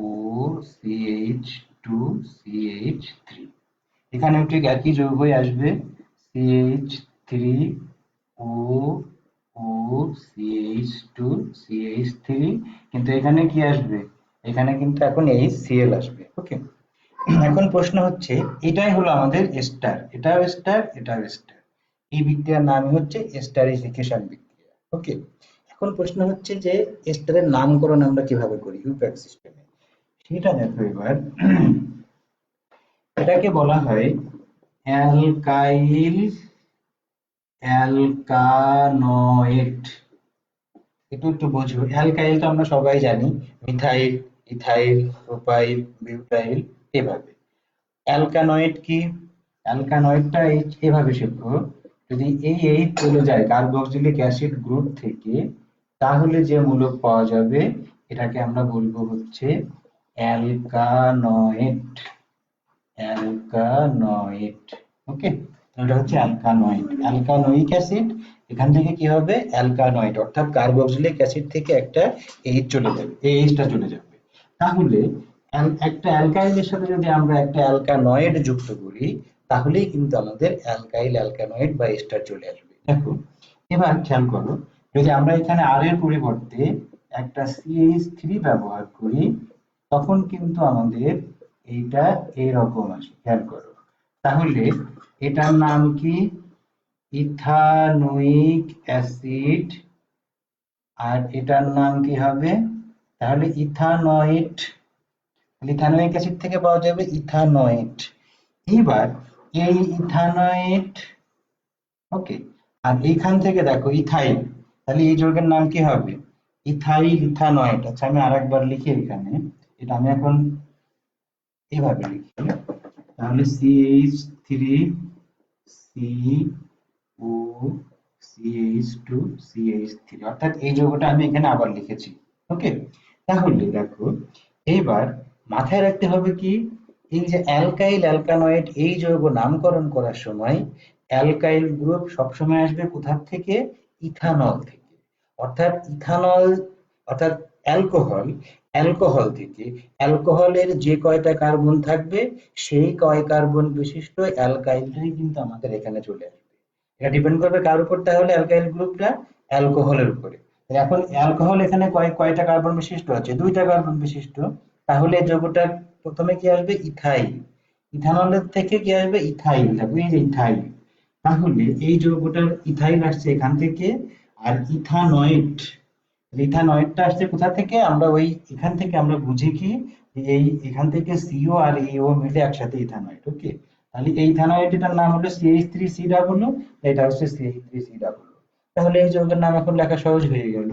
[SPEAKER 1] OCH2CH3, এখানেও ঠিক একই যৌগই আসবে, CH3O, CH2CH3, কিন্তু এখানে কি আসবে? এখানে কিন্তু এখন HCl আসবে। ওকে, এখন প্রশ্ন হচ্ছে, এটাই হলো আমাদের এস্টার, এটাও এস্টার, এটাও এস্টার। এই বিক্রিয়ার নাম হচ্ছে এস্টারিফিকেশন বিক্রিয়া। ওকে, এখন প্রশ্ন হচ্ছে যে এস্টারের নামকরণ আমরা কিভাবে করি ইউপ্যাক সিস্টেমে, সেটা দেখো এবার। এটাকে বলা হয় অ্যালকাইল অ্যালকানয়েড। একটু একটু বুঝবো, অ্যালকাইল তো আমরা সবাই জানি, মিথাইল, ইথাইল, প্রোপাইল, বিউটাইল, এভাবে। অ্যালকানয়েড কি? অ্যালকানয়েডটা এভাবে শিখবো, যদি এই এইচ চলে যায় কার্বক্সিলিক অ্যাসিড গ্রুপ থেকে, তাহলে যে মূলক পাওয়া যাবে এটাকে আমরা বলবো হচ্ছে অ্যালকানয়েড। অ্যালকানয়েড, ওকে। এটা হচ্ছে অ্যালকানয়েড, অ্যালকানোয়িক অ্যাসিড, এখান থেকে কি হবে অ্যালকানয়েড, অর্থাৎ কার্বক্সিলিক অ্যাসিড থেকে একটা এইচ চলে যাবে, এই এইচটা চলে যাবে। তাহলে একটা অ্যালকাইলের সাথে যদি আমরা একটা অ্যালকানয়েড যুক্ত করি, তাহলেই কিন্তু আমাদের অ্যালকাইল অ্যালকানয়েড বা এস্টার চলে আসবে। দেখো, এবার খেয়াল করো, যদি আমরা এখানে আর এর পরিবর্তে একটা CH3 ব্যবহার করি, তখন কিন্তু আমাদের এইটা এইরকম আসে, খেয়াল করো। তাহলে এটার নাম কি? Ethanoic acid. আর এটার নাম কি হবে? তাহলে ইথানয়েড। ইথানোয়িক অ্যাসিড থেকে পাওয়া যাবে ইথানয়েড। এইবার এই ইথানয়েড, ওকে, আর এইখান থেকে দেখো ইথাইল, তাহলে এই যৌগের নাম কি হবে? ইথাইল ইথানয়েড। আচ্ছা, আমি আরেকবার লিখি এখানে, এটা আমি এখন এভাবে লিখি, তাহলে CH3 সি ও CH2 CH3, অর্থাৎ এই যৌগটা আমি এখানে আবার লিখেছি, ওকে। তাহলে দেখো, এইবার মাথায় রাখতে হবে কি, এই যে অ্যালকাইল অ্যালকানয়েড এই যৌগ নামকরণ করার সময় অ্যালকাইল গ্রুপ সবসময় আসবে কোথা থেকে? ইথানল থেকে। অর্থাৎ ইথানল, অর্থাৎ অ্যালকোহল, অ্যালকোহল থেকে অ্যালকোহলের যে কয়টা কার্বন থাকবে, সেই কয় কার্বন বিশিষ্ট অ্যালকাইলটাই কিন্তু আমাদের এখানে চলে আসবে। এটা ডিপেন্ড করবে কার উপর? তাহলে অ্যালকাইল গ্রুপটা অ্যালকোহলের উপরে। এখন অ্যালকোহল এখানে কয়টা কার্বন বিশিষ্ট আছে? দুইটা কার্বন বিশিষ্ট। তাহলে এই যৌগটা প্রথমে কি আসবে? ইথাইল। ইথানলের থেকে কি আসবে? ইথাইল। দেখো এই যে ইথাইল, তাহলে এই যৌগটার ইথাইল আসছে এখান থেকে। আর ইথানয়েড, ইথানয়েডটা আসছে কোথা থেকে? আমরা ওই এখান থেকে আমরা বুঝি কি, যে এই এখান থেকে সিও আর ইও মিলে একসাথে ইথানয়েড, ওকে। তাহলে এই ইথানয়েড, এটার নাম হলো CH3C ডাবল, এটা হচ্ছে CH3C ডাবল। তাহলে এই যৌগের নাম এখন লেখা সহজ হয়ে গেল।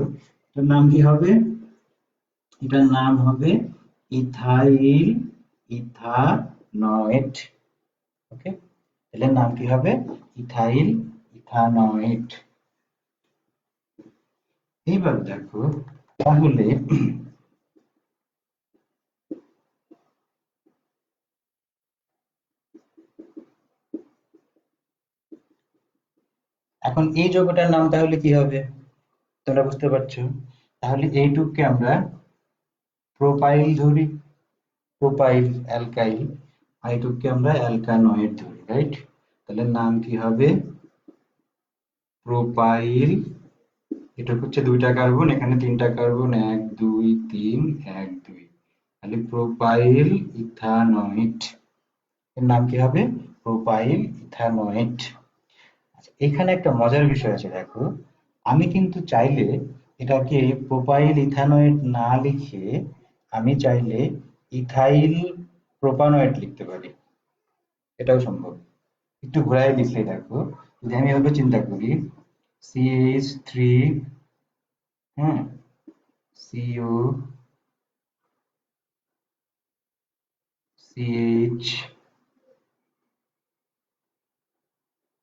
[SPEAKER 1] এটার নাম কি হবে? এটার নাম হবে ইথাইল ইথানয়েড, ওকে। তাহলে নাম কি হবে? ইথাইল ইথানয়েড। এইবার দেখো, তাহলে এখন এই যৌগটার নাম তাহলে কি হবে? তোমরা বুঝতে পারছো? তাহলে এইটুককে আমরা প্রোপাইল ধরি, প্রোপাইল অ্যালকাইল, আর এইটুককে আমরা অ্যালকানয়েড ধরি, রাইট? তাহলে নাম কি হবে? প্রোপাইল। এটা হচ্ছে দুইটা কার্বন, এখানে তিনটা কার্বন, 1 2 3, 1 2, তাহলে প্রোপাইল ইথানয়েড। এর নাম কি হবে? প্রোপাইল ইথানয়েড। আচ্ছা, এখানে একটা মজার বিষয় আছে, দেখো, আমি কিন্তু চাইলে এটাকে প্রোপাইল ইথানয়েড না লিখে আমি চাইলে ইথাইল প্রোপানয়েড লিখতে পারি, এটাও সম্ভব। একটু ঘোরায় লিখলে দেখো, যদি আমি এভাবে চিন্তা করি, CH3, হ্যাঁ, CO, CH,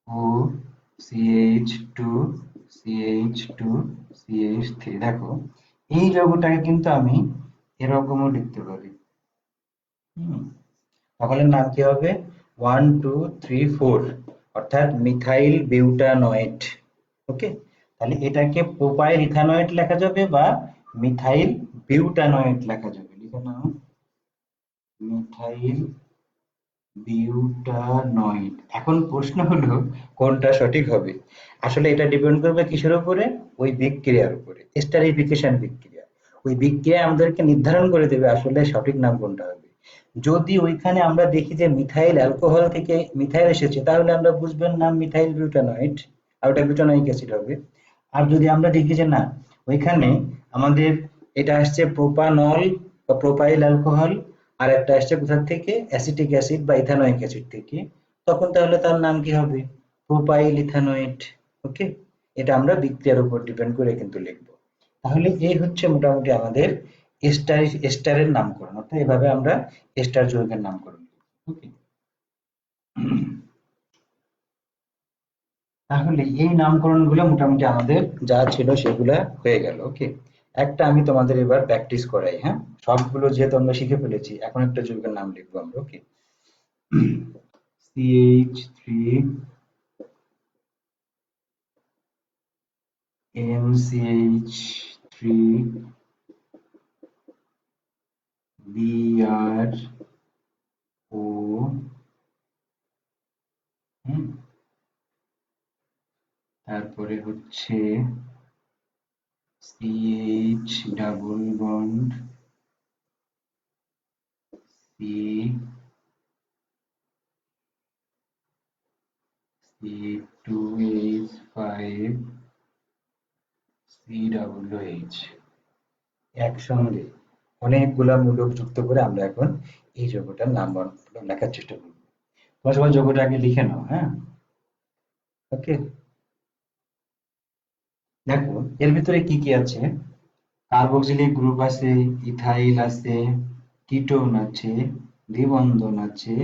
[SPEAKER 1] ও, CH2, CH2, CH3, দেখো এই যৌগটাকে কিন্তু আমি এরকমও লিখতে পারি। হুম, তাহলে নাম কি হবে? 1 2 3 4, অর্থাৎ মিথাইল বিউটানয়েড, ওকে। তাহলে এটাকে প্রোপাইল ইথানয়েড লেখা যাবে বা মিথাইল বিউটানয়েড লেখা যাবে, লিখে নাও মিথাইল বিউটানয়েড। এখন প্রশ্ন হলো কোনটা সঠিক হবে? আসলে এটা ডিপেন্ড করবে কিসের উপরে? ওই বিক্রিয়ার উপরে, স্টারিফিকেশন বিক্রিয়া। ওই বিক্রিয়া আমাদেরকে নির্ধারণ করে দেবে আসলে সঠিক নাম কোনটা হবে। যদি ওইখানে আমরা দেখি যে মিথাইল অ্যালকোহল থেকে মিথাইল এসেছে, তাহলে আমরা বুঝবেন নাম মিথাইল বিউটানয়েড, আর ওটা বিউটানোয়িক অ্যাসিড হবে। আর যদি আমরা দেখি যে না, ওইখানে আমাদের এটা আসছে প্রোপানল বা প্রোপাইল অ্যালকোহল, আর একটা আসছে কোথা থেকে? অ্যাসিটিক অ্যাসিড বা ইথানোয়িক অ্যাসিড থেকে, তখন তাহলে তার নাম কি হবে? প্রোপাইল ইথানয়েড। ওকে, এটা আমরা বিক্রিয়ার উপর ডিপেন্ড করে কিন্তু লিখবো। তাহলে এই হচ্ছে মোটামুটি আমাদের এস্টারের নামকরণ, অর্থাৎ এভাবে আমরা এস্টার যৌগের নামকরণ করব। ওকে, তাহলে এই নামকরণগুলো মোটামুটি আমাদের যা ছিল সেগুলা হয়ে গেল। ওকে, একটা আমি তোমাদের এবার প্র্যাকটিস করাই। হ্যাঁ, সবগুলো যেহেতু আমরা শিখে ফেলেছি, এখন একটা যৌগের নাম লিখবো আমরা। ওকে, CH3 MCH3 BrO, তারপরে হচ্ছে CH double bond C2H5 COOH। একসঙ্গে অনেকগুলা মূলক যুক্ত করে আমরা এখন এই যৌগটার নাম লেখার চেষ্টা করব। তোমরা সবাই যৌগটা আগে লিখে নাও। হ্যাঁ, ওকে, দেখো এর ভিতরে কি কি আছে। কার্বক্সিলিক গ্রুপ আছে, ইথাইল আছে, কিটোন আছে, দ্বিবন্ধন আছে,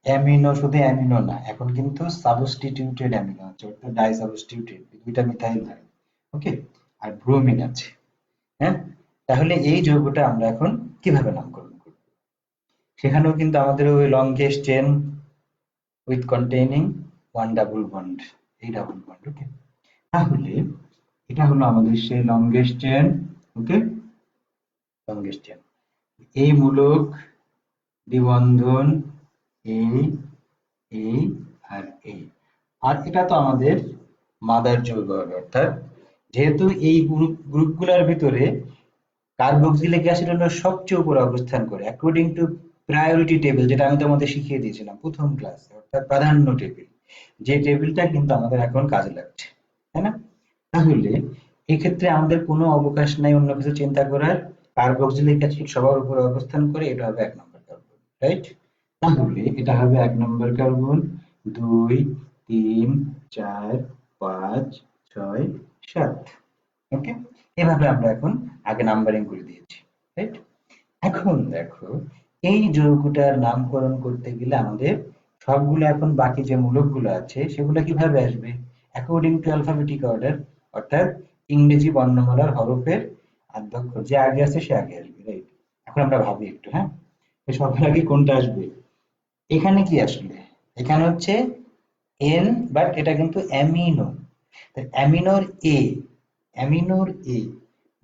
[SPEAKER 1] অ্যামিনো, শুধু অ্যামিনো না, এখন কিন্তু সাবস্টিটিউটেড অ্যামিনো আছে, অর্থাৎ ডাই সাবস্টিটিউটেড, দুইটা মিথাইল হয়। ওকে, আর ব্রোমিন আছে। হ্যাঁ, তাহলে এই যৌগটা আমরা এখন কিভাবে নামকরণ করব? সেখানেও কিন্তু আমাদের ওই longest chain with containing one double bond, এই ডাবল বন্ড। ওকে, তাহলে এটা হলো আমাদের সেই লংগেস্ট চেন। ওকে, লংগেস্ট চেন, এই মূলক, দ্বিবন্ধন, এই, এই, আর এই। আর এটা তো আমাদের মাদার যৌগ হবে, অর্থাৎ যেহেতু এই গ্রুপগুলোর ভিতরে কার্বক্সিলিক অ্যাসিড হলো সবচেয়ে উপরে অবস্থান করে অ্যাকর্ডিং টু প্রায়োরিটি টেবিল, যেটা আমি তোমাদের শিখিয়ে দিয়েছিলাম প্রথম ক্লাসে, অর্থাৎ প্রাধান্য টেবিল, যে টেবিলটা কিন্তু আমাদের এখন কাজে লাগছে, তাই না? তাহলে এক্ষেত্রে আমাদের কোনো অবকাশ নাই অন্য কিছু চিন্তা করার। কার্বক্সিলিক অ্যাসিড সবার উপরে অবস্থান করে, এটা হবে 1 নম্বর কার্বন, রাইট? তাহলে এটা হবে 1 নম্বর কার্বন, 2, 3, 4, 5, 6, 7। ওকে, এভাবে আমরা এখন আগে নাম্বারিং করে দিয়েছি, রাইট? এখন দেখো এই যৌগটার নামকরণ করতে গেলে আমাদের সবগুলো এখন বাকি যে মূলকগুলো আছে সেগুলো কিভাবে আসবে? অ্যাকর্ডিং টু অ্যালফাবেটিক অর্ডার, অর্থাৎ ইংরেজি বর্ণমালার হরফের আদ্যক্ষর যে আগে আছে সে আগে আসবে, রাইট? এখন আমরা ভাবি একটু। হ্যাঁ, তো সবার আগে কোনটা আসবে? এখানে কি আসলে? এখানে হচ্ছে এন, বাট এটা কিন্তু অ্যামিনো। অ্যামিনোর এ, অ্যামিনোর এ,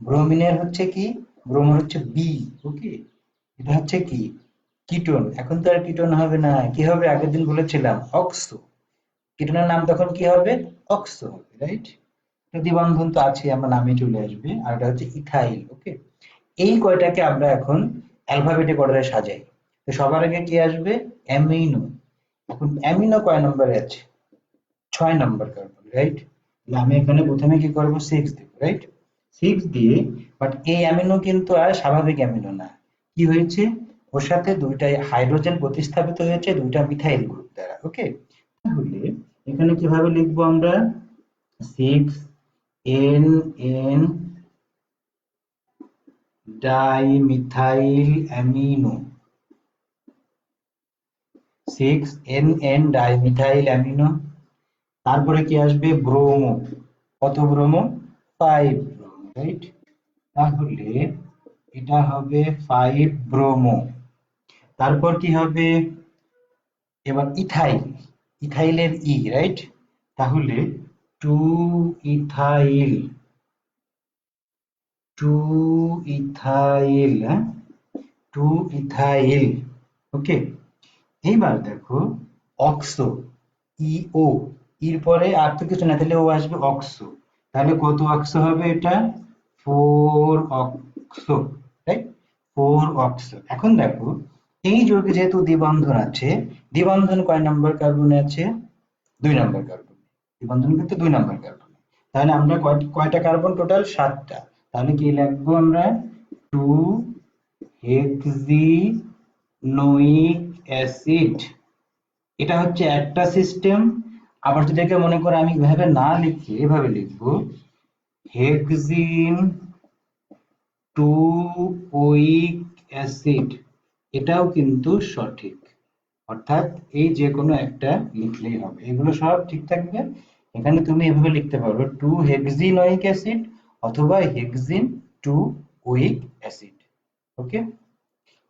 [SPEAKER 1] ব্রোমিনের হচ্ছে কি, ব্রোমোর হচ্ছে বি। ওকে, এটা হচ্ছে কি কিটোন, এখন তো আর কিটোন হবে না, কি হবে? আগের দিন বলেছিলাম অক্সো, কিটোনের নাম তখন কি হবে? অক্সো হবে, রাইট? দ্বিবন্ধন তো আছে, আমরা নামে চলে আসবে, আর এটা হচ্ছে ইথাইল। ওকে, এই কয়টাকে আমরা এখন অ্যালফাবেটিক অর্ডারে সাজাই। তো সবার আগে কি আসবে? অ্যামিনো। এখন অ্যামিনো কয় নম্বরে আছে? 6 নম্বর কার্বন, রাইট? তাহলে আমি এখানে প্রথমে কি করব? 6 দেব, রাইট? 6 দিয়ে, বাট এই অ্যামিনো কিন্তু আর স্বাভাবিক অ্যামিনো না, কি হয়েছে? ওর সাথে দুইটা হাইড্রোজেন প্রতিস্থাপিত হয়েছে দুইটা মিথাইল গ্রুপ দ্বারা। ওকে, তাহলে এখানে কিভাবে লিখবো আমরা? 6 NN dimethyl amino, 6 NN dimethyl amino. তারপরে কি আসবে? ব্রোমো। কত ব্রোমো? 5 bromo, right? তাহলে এটা হবে 5 ব্রোমো। তারপর কি হবে? এবার ইথাইল, ইথাইলের ই, রাইট? তাহলে 2 ইথাইল, 2 ইথাইল, হ্যাঁ, 2 ইথাইল। ওকে, এইবার দেখো অক্সো, ইও, এর পরে আর তো কিছু না, তাহলে ও আসবে অক্সো। তাহলে কত অক্সো হবে এটা? 4 অক্সো, রাইট? 4 অক্সো। এখন দেখো এই যৌগে যেহেতু দ্বিবন্ধন আছে, দ্বিবন্ধন কয় নাম্বার কার্বনে আছে? 2 নম্বর কার্বন। দ্বিবন্ধন কিন্তু 2 নম্বর কার্বন। তাহলে আমরা কয়টা কার্বন টোটাল? 7টা। তাহলে কি লিখবো আমরা? 2 হেক্সিনোইক অ্যাসিড। এটা হচ্ছে একটা সিস্টেম। আবার যদি কেউ মনে করে আমি এভাবে না লিখে এভাবে লিখবো, হেক্সিন টু ওইক অ্যাসিড, এটাও কিন্তু সঠিক। অর্থাৎ এই যে কোনো একটা লিখলেই হবে, এগুলো সব ঠিক থাকবে। এখানে তুমি এভাবে লিখতে পারো টু হেক্সিনোইক অ্যাসিড অথবা হেক্সিন টু ওইক অ্যাসিড। ওকে,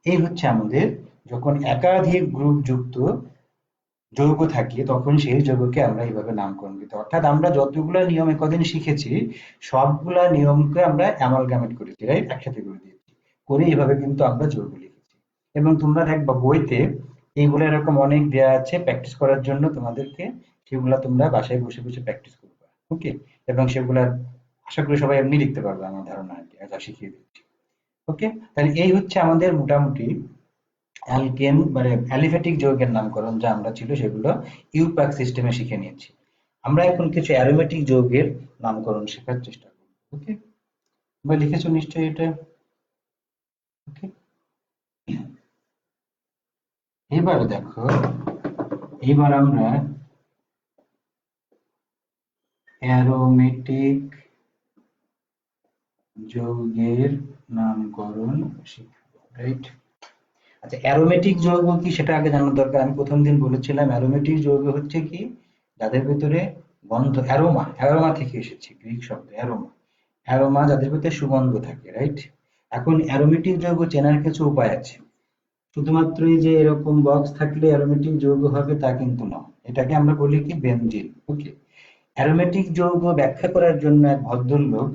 [SPEAKER 1] এই হচ্ছে আমাদের যখন একাধিক গ্রুপ যুক্ত যৌগ থাকে তখন সেই যৌগকে আমরা এইভাবে নামকরণ দিতে, অর্থাৎ আমরা যতগুলা নিয়ম কদিন শিখেছি সবগুলা নিয়মকে আমরা অ্যামালগামেট করেছি, রাইট, একসাথে করে দিয়েছি, করে এইভাবে কিন্তু আমরা যৌগ লিখেছি। এবং তোমরা দেখবা বইতে এইগুলো এরকম অনেক দেয়া আছে প্র্যাকটিস করার জন্য তোমাদেরকে, সেগুলা তোমরা বাসায় বসে বসে প্র্যাকটিস করবে। ওকে, এবং সেগুলা আশা করি সবাই এমনি লিখতে পারবে আমার ধারণা আর কি, যা শিখিয়ে দিচ্ছি। ওকে, তাহলে এই হচ্ছে আমাদের মোটামুটি অ্যালকেন মানে অ্যালিফ্যাটিক যৌগের নামকরণ যা আমরা ছিল সেগুলো ইউপ্যাক সিস্টেমে শিখে নিয়েছি। আমরা এখন কিছু অ্যারোমেটিক যৌগের নামকরণ শেখার চেষ্টা করব। ওকে, তোমরা লিখেছো নিশ্চয়ই এটা। ওকে, এবার দেখো, এবার আমরা অ্যারোমেটিক যৌগের নামকরণ শিখব, রাইট। আচ্ছা, অ্যারোমেটিক যৌগ কি সেটা আগে জানার দরকার। আমি প্রথম দিন বলেছিলাম অ্যারোমেটিক যৌগ হচ্ছে কি, যাদের ভিতরে গন্ধ, অ্যারোমা, অ্যারোমা থেকে এসেছে গ্রিক শব্দ অ্যারোমা, অ্যারোমা যাদের ভিতরে সুগন্ধ থাকে, রাইট। এখন অ্যারোমেটিক যৌগ চেনার কিছু উপায় আছে। শুধুমাত্রই যে এরকম বক্স থাকলে অ্যারোমেটিক যৌগ হবে তা কিন্তু নয়, এটাকে আমরা বলি কি বেনজিন। ওকে, অ্যারোমেটিক যৌগ ব্যাখ্যা করার জন্য এক ভদ্রলোক,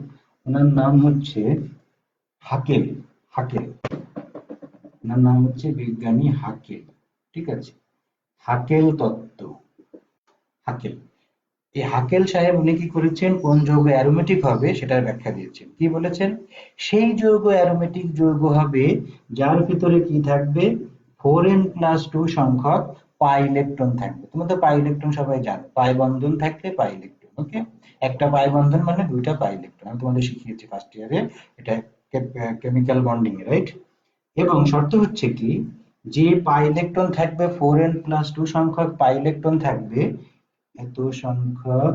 [SPEAKER 1] ওনার নাম হচ্ছে হাকেল, হাকেল, ওনার নাম হচ্ছে বিজ্ঞানী হাকেল, ঠিক আছে, হাকেল তত্ত্ব, হাকেল। এই হাকেল সাহেব উনি কি করেছেন, কোন যৌগ অ্যারোমেটিক হবে সেটার ব্যাখ্যা দিয়েছেন। কি বলেছেন, সেই যৌগ অ্যারোমেটিক যৌগ হবে যার ভিতরে কি থাকবে, 4n+2 সংখ্যক পাই ইলেকট্রন থাকবে। তোমরা তো পাই ইলেকট্রন সবাই জানো, পাই বন্ধন থাকলে পাই ইলেকট্রন। ওকে, একটা পাই বন্ধন মানে দুইটা পাই ইলেকট্রন, আমি তোমাদের শিখিয়েছি ফার্স্ট ইয়ারে, এটা কেমিক্যাল বন্ডিং, রাইট। এবং শর্ত হচ্ছে কি, যে পাই ইলেকট্রন থাকবে, 4n+2 সংখ্যক পাই ইলেকট্রন থাকবে, এত সংখ্যক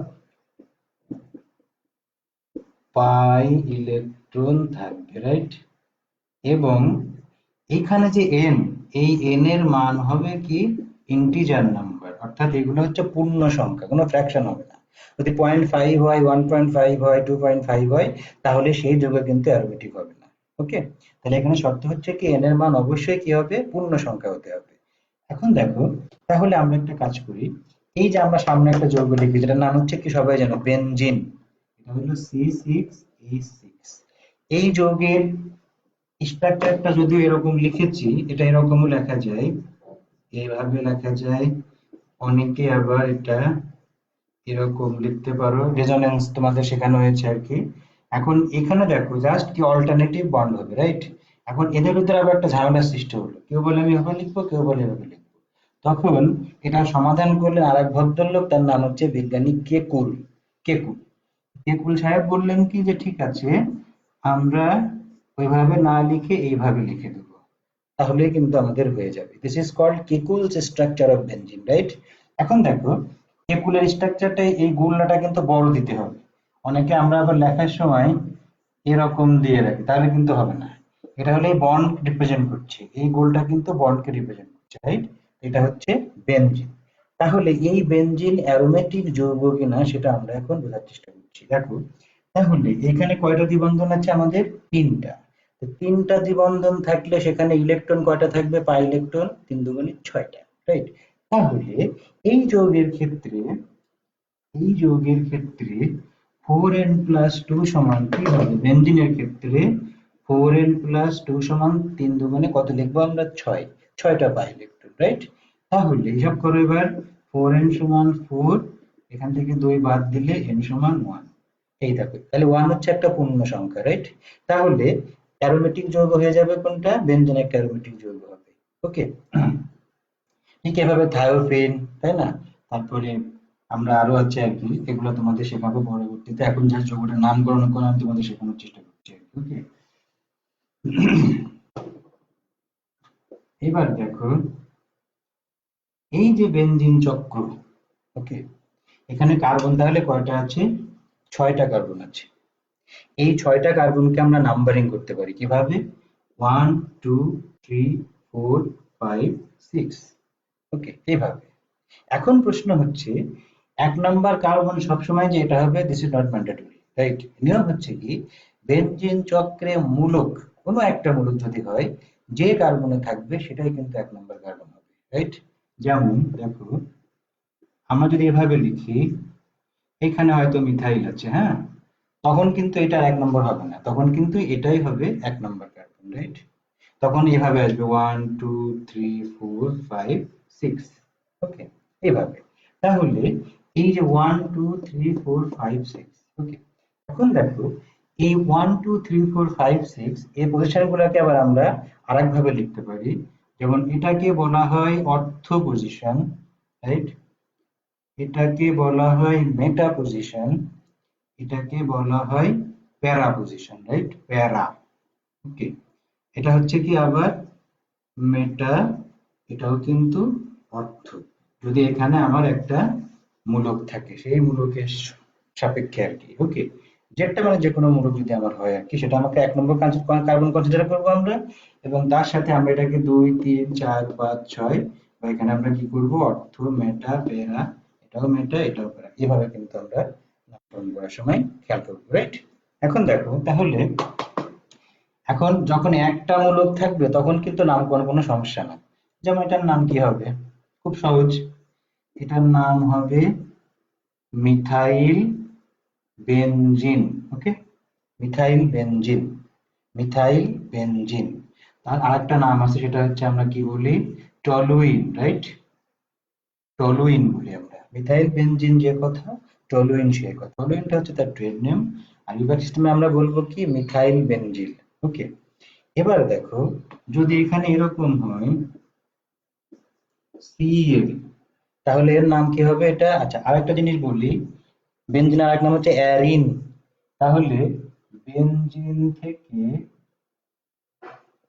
[SPEAKER 1] পাই ইলেকট্রন থাকবে, রাইট। এবং এইখানে যে এন, এই এন এর মান হবে কি ইন্টিজার নাম্বার, অর্থাৎ এগুলো হচ্ছে পূর্ণ সংখ্যা, কোনো ফ্র্যাকশন হবে না। যদি 0.5 হয়, 1.5 হয়, 2.5 হয়, তাহলে সেই যৌগ কিন্তু অ্যারোমেটিক হবে না। ওকে, তাহলে এখানে শর্ত হচ্ছে কি এন এর মান অবশ্যই কি হবে, পূর্ণ সংখ্যা হতে হবে। এখন দেখো, তাহলে আমরা একটা কাজ করি, এই যে আমরা সামনে একটা যৌগ লিখি যেটার নাম হচ্ছে কি সবাই জানো বেনজিন, এটা হলো C6H6। এই যৌগের স্ট্রাকচারটা যদিও এরকম লিখেছি, এটা এরকমও লেখা যায়, এইভাবে লেখা যায়, অনেকে আবার এটা এরকম লিখতে পারো, রেজোনেন্স তোমাদের শেখানো হয়েছে আর কি। এখন এখানে দেখো জাস্ট কি অল্টারনেটিভ বন্ড হবে, রাইট। এখন এদের ভিতরে আবার একটা ঝামেলার সৃষ্টি হলো, কেউ বলে আমি এভাবে লিখবো, কেউ বলে এভাবে লিখবো। তখন এটা সমাধান করলে আরেক ভদ্রলোক, তার নাম হচ্ছে বিজ্ঞানী কেকুল, কেকুল, কেকুল সাহেব বললেন কি যে ঠিক আছে, আমরা ওইভাবে না লিখে এইভাবে লিখে দেবো, তাহলে কিন্তু আমাদের হয়ে যাবে। This is called Kekule's structure of benzene, right. এখন দেখো, কেকুলের স্ট্রাকচারটা, এই গোলটা কিন্তু বড় দিতে হবে। অনেকে আমরা আবার লেখার সময় এরকম দিয়ে রাখি, তাহলে কিন্তু হবে না। এটা হলো এই বন্ড রিপ্রেজেন্ট করছে, এই গোলটা কিন্তু বন্ডকে রিপ্রেজেন্ট করছে, রাইট। এটা হচ্ছে বেনজিন। তাহলে এই বেনজিন অ্যারোমেটিক যৌগ কিনা সেটা আমরা এখন বোঝার চেষ্টা করছি। দেখো, তাহলে এখানে কয়টা দ্বিবন্ধন আছে আমাদের, তিনটা। তো তিনটা দ্বিবন্ধন থাকলে সেখানে ইলেকট্রন কয়টা থাকবে, পাই ইলেকট্রন 3 × 2 = 6টা, রাইট। তাহলে এই যৌগের ক্ষেত্রে, এই যৌগের ক্ষেত্রে 4n+2 সমান কি হবে, বেনজিনের ক্ষেত্রে 4n+2 সমান 3 × 2 কত লিখবো আমরা, 6, 6টা পাই ইলেকট্রন, রাইট। তাহলে হিসাব করো এবার, 4n সমান 4, এখান থেকে 2 বাদ দিলে n সমান 1, এই দেখো, তাহলে 1 হচ্ছে একটা পূর্ণ সংখ্যা, রাইট। তাহলে অ্যারোমেটিক যৌগ হয়ে যাবে কোনটা, বেনজিন একটা অ্যারোমেটিক যৌগ হবে। ওকে, ঠিক এভাবে থায়োফিন, তাই না, তারপরে আমরা আরো আছে আর কি, এগুলো তোমাদের শেখাবো পরবর্তীতে, এখন জাস্ট যৌগটার নামকরণ করে আমি তোমাদের শেখানোর চেষ্টা করছি আর কি। ওকে, এবার দেখো, এই যে বেনজিন চক্র, ওকে, এখানে কার্বন তাহলে কয়টা আছে? 6টা কার্বন আছে। এই 6টা কার্বনকে আমরা নাম্বারিং করতে পারি কিভাবে? 1 2 3 4 5 6। ওকে, এইভাবে। এখন প্রশ্ন হচ্ছে, 1 নাম্বার কার্বন সবসময় যে এটা হবে, this is not mandatory, right? নিয়ম হচ্ছে কি, বেনজিন চক্রে মূলক, কোনো একটা মূলক যদি হয়, যে কার্বনে থাকবে সেটাই কিন্তু 1 নাম্বার কার্বন হবে, রাইট? যেমন দেখো, আমরা যদি এভাবে লিখি, এখানে হয়তো মিথাইল আছে, হ্যাঁ, তখন কিন্তু এটা 1 নম্বর হবে না, তখন কিন্তু এটাই হবে 1 নম্বর কার্বন, রাইট? তখন এভাবে আসবে 1 2 3 4 5 6। ওকে, এইভাবে। তাহলে এই যে 1 2 3 4 5 6, ওকে। এখন দেখো, এই 1 2 3 4 5 6 এই পজিশন গুলাকে আবার আমরা আরেক ভাবে লিখতে পারি। যেমন এটাকে বলা হয় অর্থ পজিশন, রাইট? এটাকে বলা হয় মেটা পজিশন, এটাকে বলা হয় প্যারা পজিশন, রাইট? প্যারা। ওকে, এটা হচ্ছে কি আবার মেটা, এটাও কিন্তু অর্থ, যদি এখানে আমার একটা মূলক থাকে, সেই মূলকের সাপেক্ষে আর কি। ওকে, যেটা মানে যে কোনো মূলক যদি আমার হয় আর কি, সেটা আমাকে 1 নম্বর কার্বন কনসিডার করবো আমরা, এবং তার সাথে আমরা এটাকে 2 3 4 5 6, বা এখানে আমরা কি করব, অর্থ মেটা প্যারা, এটাও মেটা এটাও প্যারা, এভাবে কিন্তু আমরা নামকরণ করার সময় খেয়াল করবো, রাইট? এখন দেখো তাহলে, এখন যখন একটা মূলক থাকবে তখন কিন্তু নামকরণ কোনো সমস্যা না। যেমন এটার নাম কি হবে? খুব সহজ, এটার নাম হবে মিথাইল বেনজিন। ওকে, মিথাইল বেনজিন, মিথাইল বেনজিন। তার আরেকটা নাম আছে, সেটা হচ্ছে আমরা কি বলি, টলুইন, রাইট? টলুইন বলি আমরা, মিথাইল বেনজিন যে কথা, টলুইন সে কথা। টলুইনটা হচ্ছে তার ট্রেড নেম, আর বিভাগ সিস্টেমে আমরা বলবো কি, মিথাইল বেনজিল। ওকে, এবার দেখো, যদি এখানে এরকম হয় সিএল, তাহলে এর নাম কি হবে এটা? আচ্ছা, আরেকটা জিনিস বলি, বেনজিনের আরেক নাম হচ্ছে অ্যারিন। তাহলে বেনজিন থেকে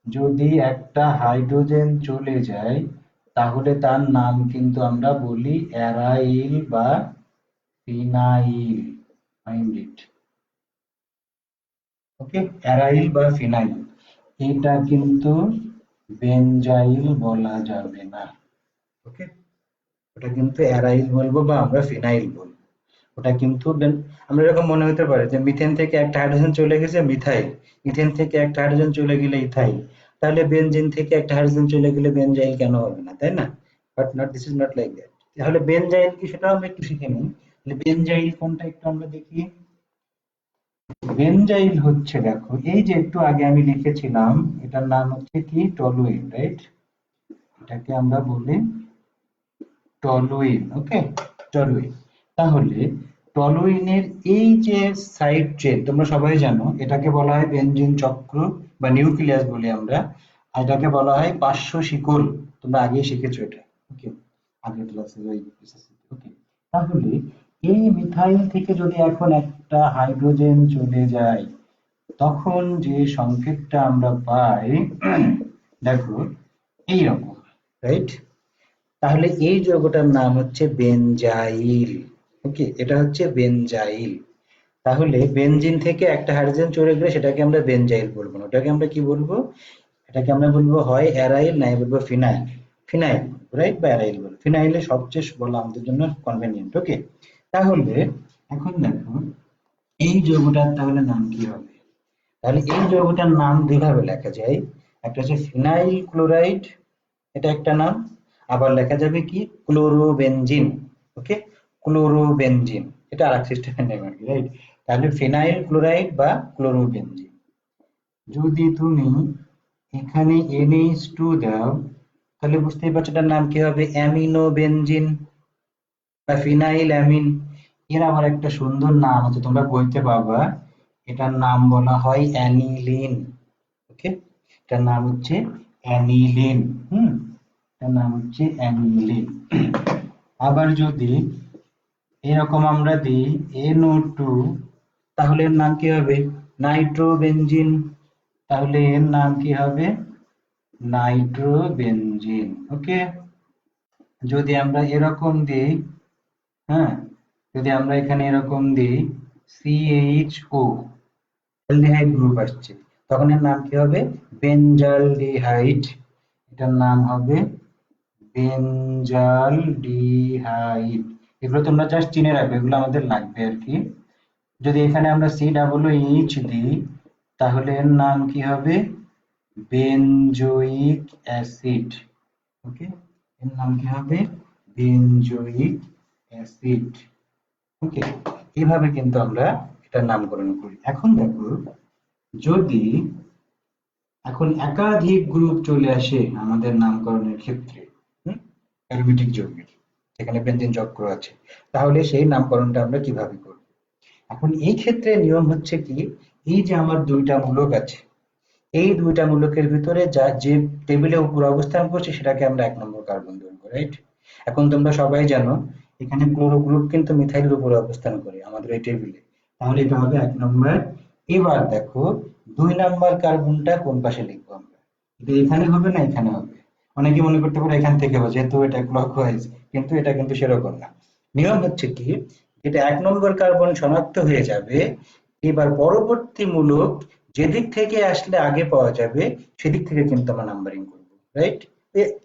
[SPEAKER 1] যদি একটা হাইড্রোজেন চলে যায়, তাহলে তার নাম কিন্তু আমরা বলি অ্যারাইল বা phenyl. Mind it. Okay, aryl বা ফিনাইল, এটা কিন্তু বেনজাইল বলা যাবে না। ওকে, ওটা কিন্তু অ্যারাইল বলবো বা আমরা ফিনাইল বলবো। ওটা কিন্তু আমরা এরকম মনে হতে পারে যে মিথেন থেকে একটা হাইড্রোজেন চলে গেছে মিথাইল, ইথেন থেকে একটা হাইড্রোজেন চলে গেলে ইথাইল, তাহলে বেনজিন থেকে একটা হাইড্রোজেন চলে গেলে বেনজাইল কেন হবে না, তাই না? But not, this is not like that. তাহলে বেনজাইল কি সেটাও আমরা একটু শিখে নিই। তাহলে বেনজাইল কোনটা একটু আমরা দেখি। বেনজাইল হচ্ছে, দেখো এই যে একটু আগে আমি লিখেছিলাম, এটার নাম হচ্ছে কি, টলুইন, রাইট? এটাকে আমরা বলি টলুইন। ওকে, টলুইন। তাহলে টলুইনের এই যে সাইড চেন, তোমরা সবাই জানো, এটাকে বলা হয় বেনজিন চক্র বা নিউক্লিয়াস বলি আমরা, আর এটাকে বলা হয় পার্শ্ব শিকল। তোমরা আগেই শিখেছো এটা। ওকে, আগের ক্লাসে ওই ওকে। তাহলে এই মিথাইল থেকে যদি এখন একটা হাইড্রোজেন চলে যায়, তখন যে সংকেতটা আমরা পাই, দেখো এইরকম, রাইট? তাহলে এই যৌগটার নাম হচ্ছে বেনজাইল। ওকে, এটা হচ্ছে বেনজাইল। তাহলে বেনজিন থেকে একটা হাইড্রোজেন চলে গেলে সেটাকে আমরা বেনজাইল বলবো না, ওটাকে আমরা কি বলবো? এটাকে আমরা বলবো হয় অ্যারাইল, নাই বলবো ফিনাইল। Phenyl, right? বা অ্যারাইল বলবো, ফিনাইলে সবচেয়ে বলা আমাদের জন্য কনভেনিয়েন্ট। ওকে, তাহলে এখন দেখো, এই যৌগটার তাহলে নাম কি হবে? তাহলে এই যৌগটার নাম দুইভাবে লেখা যায়। একটা হচ্ছে ফিনাইল ক্লোরাইড, এটা একটা নাম। আবার লেখা যাবে কি, ক্লোরোবেনজিন। ওকে, ক্লোরোবেনজিন, এটা আরেক সিস্টেমের নেম আর কি, রাইট? তাহলে ফিনাইল ক্লোরাইড বা ক্লোরোবেনজিন। যদি তুমি এখানে NH2 দাও, তাহলে বুঝতেই পারছো এটার নাম কি হবে, অ্যামিনোবেনজিন বা ফিনাইল অ্যামিন। এর আবার একটা সুন্দর নাম আছে, তোমরা বইতে পাবা, এটার নাম বলা হয় অ্যানিলিন। ওকে, এটার নাম হচ্ছে অ্যানিলিন। হুম, এটার নাম হচ্ছে অ্যানিলিন। আবার যদি এরকম আমরা দিই NO2, তাহলে এর নাম কি হবে, নাইট্রোবেনজিন। তাহলে এর নাম কি হবে, নাইট্রোবেনজিন। ওকে, যদি আমরা এরকম দিই, হ্যাঁ, যদি আমরা এখানে এরকম দিই CHO, অ্যালডিহাইড গ্রুপ আসছে, তখন এর নাম কি হবে? বেঞ্জালডিহাইড। এটার নাম হবে বেঞ্জালডিহাইড। এগুলো তোমরা জাস্ট চিনে রাখবে, এগুলো আমাদের লাগবে আর কি। যদি এখানে আমরা COOH দিই, তাহলে এর নাম কি হবে? Benzoic acid. ওকে, এর নাম কি হবে? Benzoic acid. ওকে, এইভাবে কিন্তু আমরা এটার নামকরণ করি। এখন দেখো, যদি এখন একাধিক গ্রুপ চলে আসে আমাদের নামকরণের ক্ষেত্রে, অ্যারোমেটিক যৌগের, যেখানে বেনজিন চক্র আছে, তাহলে সেই নামকরণটা আমরা কিভাবে করব? এখন এই ক্ষেত্রে নিয়ম হচ্ছে কি, এই যে আমার দুইটা মূলক আছে, এই দুইটা মূলকের ভিতরে যা যে টেবিলে উপরে অবস্থান করছে সেটাকে আমরা 1 নম্বর কার্বন ধরবো, রাইট? এখন তোমরা সবাই জানো এখানে ক্লোরো গ্রুপ কিন্তু মিথাইলের উপরে অবস্থান করে আমাদের এই টেবিলে, তাহলে এটা হবে 1 নম্বর। এবার দেখো 2 নম্বর কার্বনটা কোন পাশে লিখবো আমরা? এটা এখানে হবে না এখানে হবে? অনেকে মনে করতে পারে এখান থেকে হবে, যেহেতু এটা ক্লকওয়াইজ, কিন্তু এটা কিন্তু সেরকম না। নিয়ম হচ্ছে কি, এটা 1 নম্বর কার্বন শনাক্ত হয়ে যাবে, এবার পরবর্তী মূলক যেদিক থেকে আসলে আগে পাওয়া যাবে সেদিক থেকে কিন্তু আমরা নাম্বারিং করব, রাইট?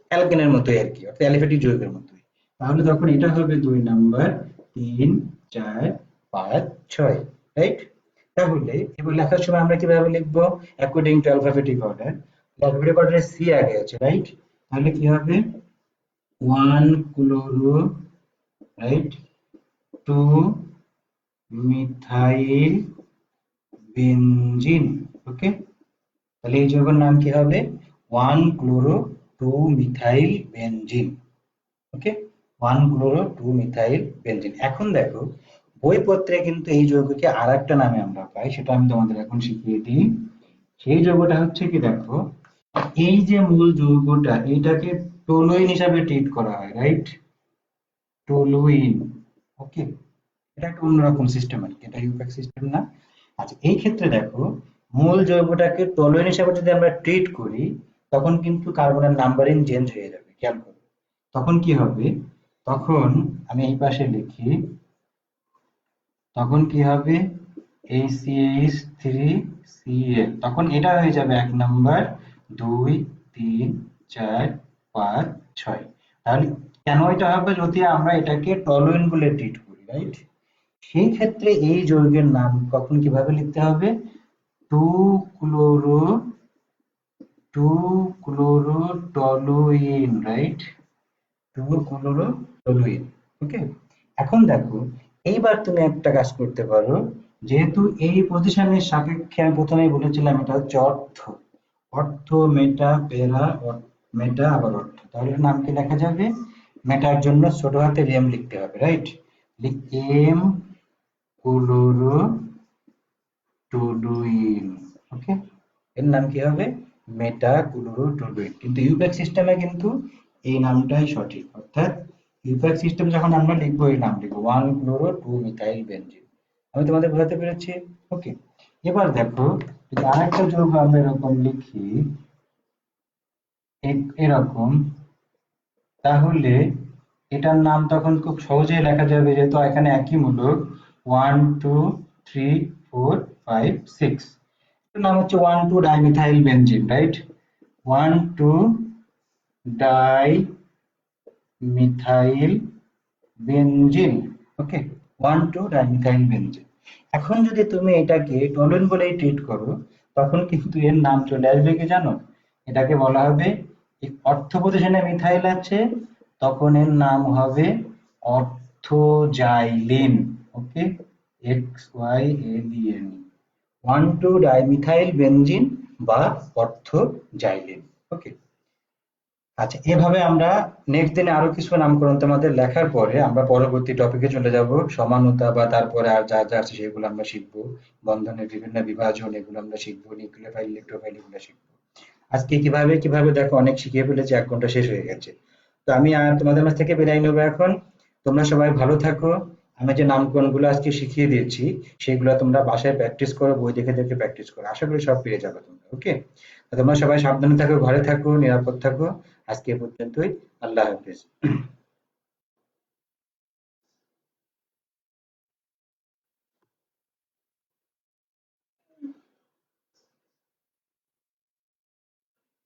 [SPEAKER 1] অ্যালকেনের মতোই আর কি, অর্থাৎ অ্যালিফ্যাটিক যৌগের মতোই। তাহলে তখন এটা হবে 2 নম্বর, 3, 4, 5, 6, রাইট? তাহলে এবার লেখার সময় আমরা কিভাবে লিখবো? According to alphabetic order. Alphabetic অর্ডারে সি আগে আছে, রাইট? তাহলে কি হবে? 1 ক্লোরো, রাইট, 2 মিথাইল বেনজিন। ওকে, তাহলে এই যৌগের নাম কি হবে? 1 chloro 2 methyl benzene. Okay, 1 chloro 2 methyl benzene. এখন দেখো, বইপত্রে কিন্তু এই যৌগকে আর একটা নামে আমরা পাই, সেটা আমি তোমাদের এখন শিখিয়ে দিই। সেই যৌগটা হচ্ছে কি, দেখো, এই যে মূল যৌগটা, এটাকে টোলুইন হিসাবে ট্রিট করা হয়, রাইট? টোলুইন। ওকে, এটা একটা অন্যরকম সিস্টেম আর কি, এটা ইউপ্যাক সিস্টেম না। আচ্ছা, এই ক্ষেত্রে দেখো, মূল যৌগটাকে টলুইন হিসাবে যদি আমরা ট্রিট করি, তখন কিন্তু কার্বনের নাম্বারিং চেঞ্জ হয়ে যাবে, খেয়াল করো। তখন কি হবে? তখন আমি এই পাশে লিখি, তখন কি হবে? HCH3Cl, তখন এটা হয়ে যাবে 1 নম্বর, 2, 3, 4, 5, 6। তাহলে কেন এটা হবে? যদি আমরা এটাকে টলুইন বলে ট্রিট করি, রাইট? সেই ক্ষেত্রে এই যৌগের নাম কখন কিভাবে লিখতে হবে? 2 chloro 2 chloro toluene, right? 2 chloro toluene. Okay, এখন দেখো, এইবার তুমি একটা কাজ করতে পারো, যেহেতু এই পজিশনের সাপেক্ষে আমি প্রথমেই বলেছিলাম এটা হচ্ছে অর্থ, অর্থ মেটা প্যারা, মেটা আবার অর্থ, তাহলে এর নাম কি লেখা যাবে? মেটার জন্য ছোট হাতের এম লিখতে হবে, right? M chloro toluene. Okay, এর নাম কি হবে? Meta chloro toluene. কিন্তু ইউপ্যাক সিস্টেমে কিন্তু এই নামটাই সঠিক, অর্থাৎ ইউপ্যাক সিস্টেম যখন আমরা লিখবো এই নাম লিখবো 1 ক্লোরো 2 মিথাইল বেনজিন। আমি তোমাদের বোঝাতে পেরেছি? ওকে, এবার দেখো, যদি আরেকটা যৌগ আমরা এরকম লিখি, এরকম, তাহলে এটার নাম তখন খুব সহজেই লেখা যাবে, যেহেতু এখানে একই মূলক 1, 2, 3, 4, 5, 6। এটার নাম হচ্ছে 1, 2 dimethyl benzene, right? 1, 2 dimethyl benzene. Okay, 1, 2 dimethyl benzene. এখন যদি তুমি এটাকে টলুইন বলেই ট্রিট করো, তখন কিন্তু এর নাম চলে আসবে কি জানো? এটাকে বলা হবে, অর্থ পজিশনে মিথাইল আছে, তখন এর নাম হবে অর্থোজাইলিন। ওকে, XYLEN, 1, 2 ডাইমিথাইল বেনজিন বা অর্থোজাইলিন। ওকে, আচ্ছা, এভাবে আমরা নেক্সট দিনে আরো কিছু নামকরণ তোমাদের লেখার পরে আমরা পরবর্তী টপিকে চলে যাব, সমানতা বা তারপরে আর যা যা আছে সেগুলো আমরা শিখবো, বন্ধনের বিভিন্ন বিভাজন এগুলো আমরা শিখবো, নিউক্লিওফাইল ইলেকট্রোফাইল এগুলো শিখবো। আজকে কিভাবে কিভাবে দেখো অনেক শিখিয়ে ফেলেছি, 1 ঘন্টা শেষ হয়ে গেছে। তো আমি আর তোমাদের মাঝ থেকে বিদায় নেবো এখন। তোমরা সবাই ভালো থাকো। আমি যে নামকরণগুলো আজকে শিখিয়ে দিয়েছি সেগুলো তোমরা বাসায় প্র্যাকটিস করো, বই দেখে দেখে প্র্যাকটিস করো, আশা করি সব পেরে যাবে তোমরা। ওকে, তোমরা সবাই সাবধানে থাকো, ঘরে থাকো, নিরাপদ থাকো। আজকে এ পর্যন্তই। আল্লাহ হাফেজ।